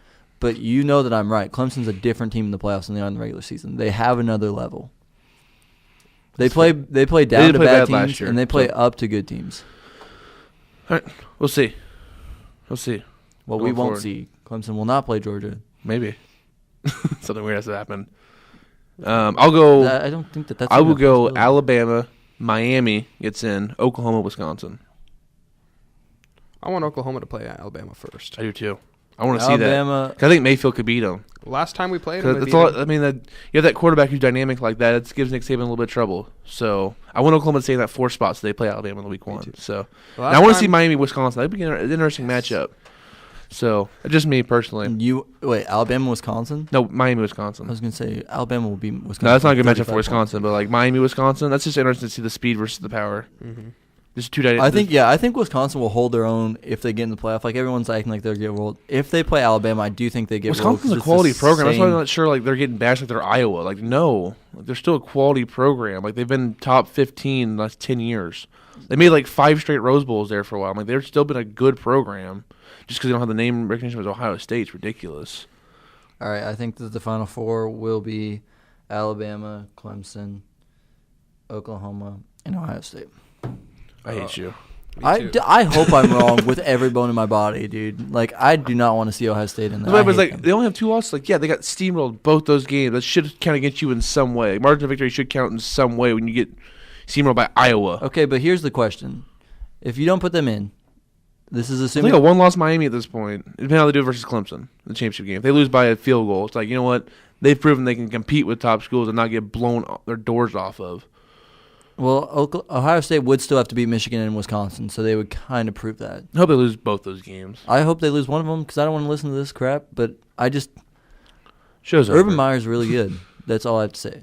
but you know that I'm right. Clemson's a different team in the playoffs than they are in the regular season. They have another level. They play down to play bad bad teams, last year, and they play so. up to good teams. All right, we'll see. Well, we Going won't forward. see. Clemson will not play Georgia. Maybe something weird has to happen. I'll go. I don't think that's. I even will a go. possibility. Alabama, Miami gets in. Oklahoma, Wisconsin. I want Oklahoma to play Alabama first. I do too. I want to see that. Alabama. 'Cause I think Mayfield could beat them. Last time we played them, That's all. I mean, you have that quarterback who's dynamic like that. It gives Nick Saban a little bit of trouble. So I want Oklahoma to stay in that 4 spot so they play Alabama in the week 1. too. So and I want to see Miami, Wisconsin. That'd be an interesting matchup. So just me personally. Wait, Alabama, Wisconsin. No, Miami, I Wisconsin. was gonna say Alabama will be Wisconsin. No, that's not a good matchup 35 for Wisconsin, but like Miami, Wisconsin, that's just interesting to see the speed versus the power. Mm-hmm. Just two dynamic. I think Wisconsin will hold their own if they get in the playoff. Like everyone's acting like they'll get rolled. If they play Alabama, I do think they get rolled. Wisconsin's a quality program. That's why I'm not sure like they're getting bashed like they're Iowa. Like no, like, they're still a quality program. Like they've been top 15 in the last 10 years. They made like 5 straight Rose Bowls there for a while. Like they've still been a good program. Just because they don't have the name recognition as Ohio State, it's ridiculous. All right, I think that the Final Four will be Alabama, Clemson, Oklahoma, and Ohio State. I hate you. I hope I'm wrong with every bone in my body, dude. Like, I do not want to see Ohio State in that. But like they only have 2 losses. Like, yeah, they got steamrolled both those games. That should count against you in some way. Margin of victory should count in some way when you get steamrolled by Iowa. Okay, but here's the question: if you don't put them in, this is I assuming think a 1-loss Miami at this point. Depending on how they do it versus Clemson, the championship game. If they lose by a field goal, it's like, you know what? They've proven they can compete with top schools and not get blown their doors off of. Well, Ohio State would still have to beat Michigan and Wisconsin, so they would kind of prove that. I hope they lose both those games. I hope they lose one of them because I don't want to listen to this crap. But I just Shows Urban over. Meyer's really good. That's all I have to say.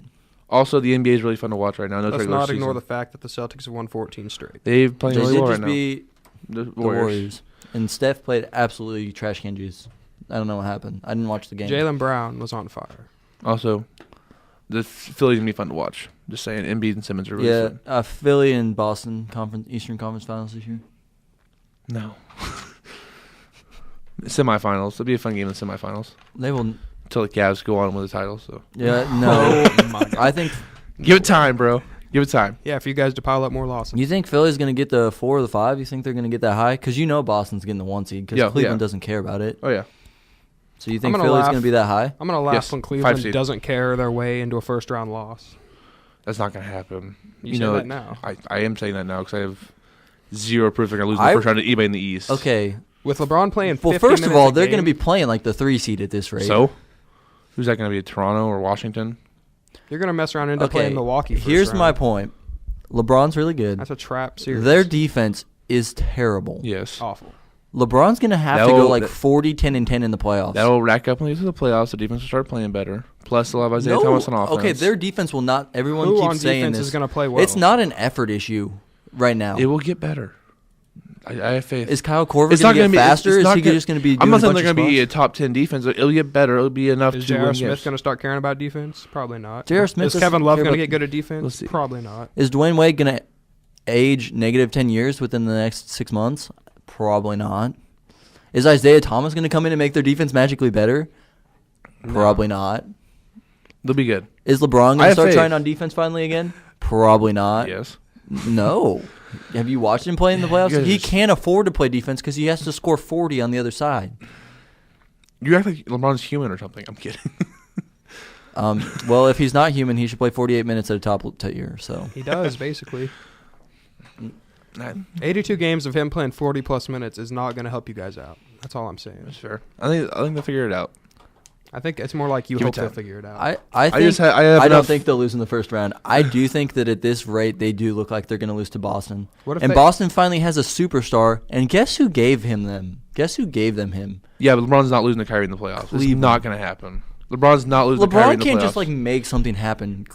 Also, the NBA is really fun to watch right now. Let's not ignore the fact that the Celtics have won 14 straight. They've played They really did well just right now. beat The the Warriors, and Steph played absolutely trash can juice. I don't know what happened. I didn't watch the game. Jaylen Brown was on fire. Also, the Phillies gonna be fun to watch. Just saying, Embiid and Simmons are really fun. Philly and Boston Eastern Conference Finals this year. No. Semifinals. It'll be a fun game in the semifinals. They will. Until the Cavs go on with the title. So Yeah, no. Oh my God. I think. give it time, bro. Give it time. Yeah, for you guys to pile up more losses. You think Philly's going to get the 4 or the 5? You think they're going to get that high? Because you know Boston's getting the 1 seed because Yeah, Cleveland yeah. doesn't care about it. Oh yeah. So you think gonna Philly's laugh. going to be that high? I'm going to laugh Yes, when 5 Cleveland seed. doesn't carry their way into a first-round loss. That's not gonna happen. You say know that now. I am saying that now because I have zero proof they're gonna lose in I- the first round to anybody in the East. Okay, With LeBron playing 50 Well, first of minutes all, a they're going to game, be playing like the 3 seed at this rate. So, who's that going to be? Toronto or Washington? You're going to mess around and end up playing Milwaukee first Here's round. my point. LeBron's really good. That's a trap series. Their defense is terrible. Yes. Awful. LeBron's going to have to go like 40, 10, and 10 in the playoffs. That'll rack up when they get to the playoffs. The defense will start playing better. Plus, they'll have Isaiah Thomas on offense. Okay, their defense will not. Everyone Who keeps on saying defense this. is going to play well? It's not an effort issue right now. It will get better. I have faith. Is Kyle Korver It's going not to get gonna be- faster? it's Or not is he gonna- just going to be doing I'm not a saying bunch they're of going to be a spots? top 10 defense. It'll get better. It'll be enough Is to J.R. win Smith games. going to start caring about defense? Probably not. J.R. Smith Is doesn't Kevin Love care going to about- get good at We'll defense? see. Probably not. Is Dwayne Wade going to age negative 10 years within the next 6 months? Probably not. Is Isaiah Thomas going to come in and make their defense magically better? Probably not. They'll be good. Is LeBron going I to have start faith. trying on defense finally again? Probably not. Yes. No. Have you watched him play in the playoffs? You guys He just- can't afford to play defense because he has to score 40 on the other side. You act like LeBron's human or something. I'm kidding. Well, if he's not human, he should play 48 minutes at a top tier. So He does, basically. That's 82 games of him playing 40-plus minutes is not going to help you guys out. That's all I'm saying. fair. I think they'll figure it out. I think it's more like you Give it hope they'll time. figure it out. I think just I have I don't enough- think they'll lose in the first round. I do think that at this rate they do look like they're going to lose to Boston. What if And they- Boston finally has a superstar, and guess who gave him them? Guess who gave them him? Yeah, but LeBron's not losing to Kyrie in the playoffs. It's Cleveland. not going to happen. LeBron's not losing to Kyrie LeBron in the can't playoffs. just like make something happen.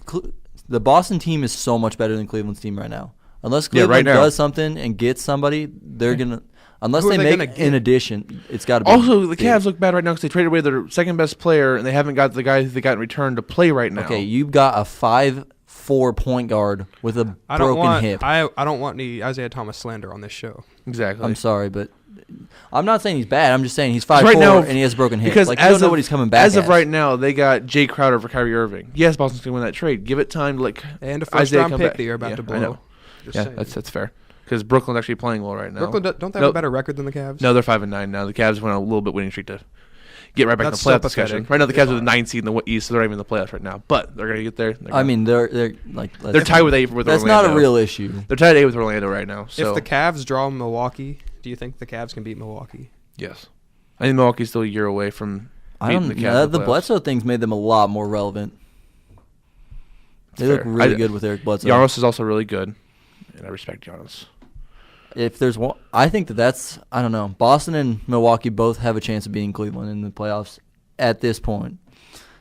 The Boston team is so much better than Cleveland's team right now. Unless Yeah, Cleveland right now. does something and gets somebody, they're gonna. Unless Who are they they make gonna get? an addition, it's got to be. Also, the big. Cavs look bad right now because they traded away their second best player and they haven't got the guy who they got in return to play right now. Okay, you've got a 5'4" point guard with a I don't broken want hip. I don't want any Isaiah Thomas slander on this show. Exactly. I'm sorry, but I'm not saying he's bad. I'm just saying he's 5'4" Right now- and he has a broken hip. Because Like you don't know what he's coming back as of as. right now, they got Jay Crowder for Kyrie Irving. Yes, Boston's going to win that trade. Give it time to like And a Isaiah first-round come pick back. that you're about Yeah, to I blow. know. Just Yeah, saying. that's fair. Because Brooklyn's actually playing well right now. Brooklyn, don't they have Nope. a better record than the Cavs? No, they're 5-9 now. The Cavs went on a little bit winning streak to get right back That's in the playoff still discussion. pathetic. Right now, the They're Cavs are the fine. 9th seed in the East, so they're not even in the playoffs right now. But they're going to get there. I mean, they're like they're tied with 8 with that's Orlando. not a real issue. They're tied at 8 with Orlando right now. So If the Cavs draw Milwaukee, do you think the Cavs can beat Milwaukee? yes, I think Milwaukee's still a year away from I beating don't. the Cavs. in The playoffs. Bledsoe thing's made them a lot more relevant. They look fair. really good with Eric Bledsoe. Giannis is also really good, and I respect Giannis. If there's one, I think that's. I don't know. Boston and Milwaukee both have a chance of beating Cleveland in the playoffs at this point,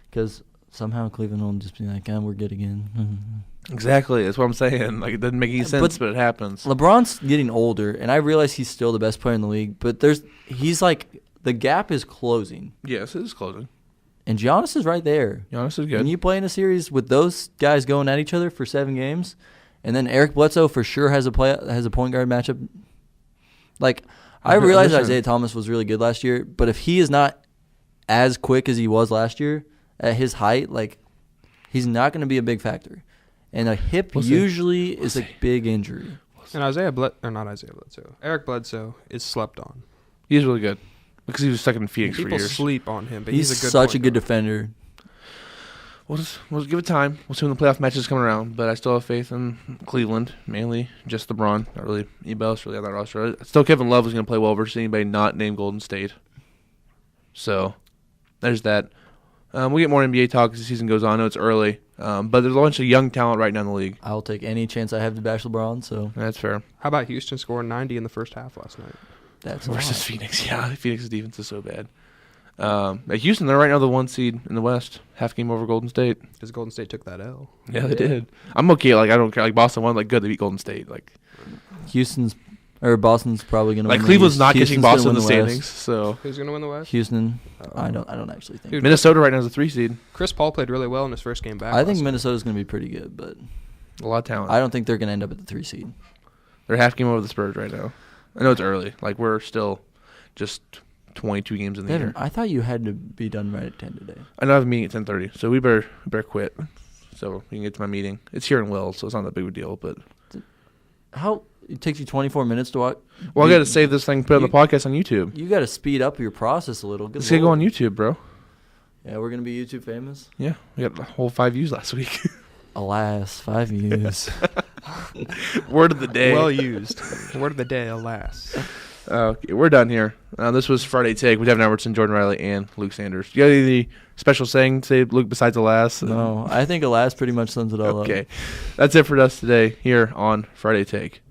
because somehow Cleveland will just be like, "We're good again." Exactly, that's what I'm saying. Like it doesn't make any sense, but it happens. LeBron's getting older, and I realize he's still the best player in the league, but he's like the gap is closing, Yes, it is closing. and Giannis is right there. Giannis is good. When you play in a series with those guys going at each other for 7 games, and then Eric Bledsoe for sure has a point guard matchup. Like I realize Listen. Isaiah Thomas was really good last year, but if he is not as quick as he was last year at his height, like he's not going to be a big factor. And a hip We'll see. usually is a big injury. And Eric Bledsoe is slept on. He's really good because he was stuck in Phoenix for People years. sleep on him, but He's he's a good such a point good guard. defender. We'll just give it time. We'll see when the playoff matches come around. But I still have faith in Cleveland, mainly just LeBron. Not really anybody else really on that roster. Still, Kevin Love is going to play well versus anybody not named Golden State. So there's that. We get more NBA talk as the season goes on. I know it's early, but there's a bunch of young talent right now in the league. I'll take any chance I have to bash LeBron, so That's fair. How about Houston scoring 90 in the first half last night? that's a Versus lot. Phoenix, yeah. Phoenix's defense is so bad. At Houston, they're right now the 1 seed in the West, half game over Golden State. Because Golden State took that L. Yeah, they did. I'm okay. Like I don't care. Like Boston won. Like good, they beat Golden State. Like Boston's probably going to like win. Cleveland's not catching Houston's gonna Boston in the win West. standings. So Who's going to win the West? Houston, Oh. I don't actually think. Dude, Minnesota right now is a 3 seed. Chris Paul played really well in his first game back. I think last Minnesota's going to be pretty good, but A lot of talent. I don't think they're going to end up at the 3 seed. They're half game over the Spurs right now. I know it's early. Like we're still just 22 games in the Devin, year. I thought you had to be done right at 10 today. I know I have a meeting at 10:30, so we better quit. So we can get to my meeting. It's here in Wells, so it's not that big of a deal. But How it takes you 24 minutes to watch? I got to save this thing, put it on the podcast on YouTube. You got to speed up your process a little. Good It's gonna go Lord. on YouTube, bro. Yeah, we're going to be YouTube famous. Yeah, we got the whole 5 views last week. Alas, 5 views. Word of the night. day. Well used. Word of the day, alas. Okay, we're done here. This was Friday Take with Devin Albertson, Jordan Riley, and Luke Sanders. You got any special saying to say, Luke, besides Alas? No, I think Alas pretty much sums it all up. Okay. That's it for us today here on Friday Take.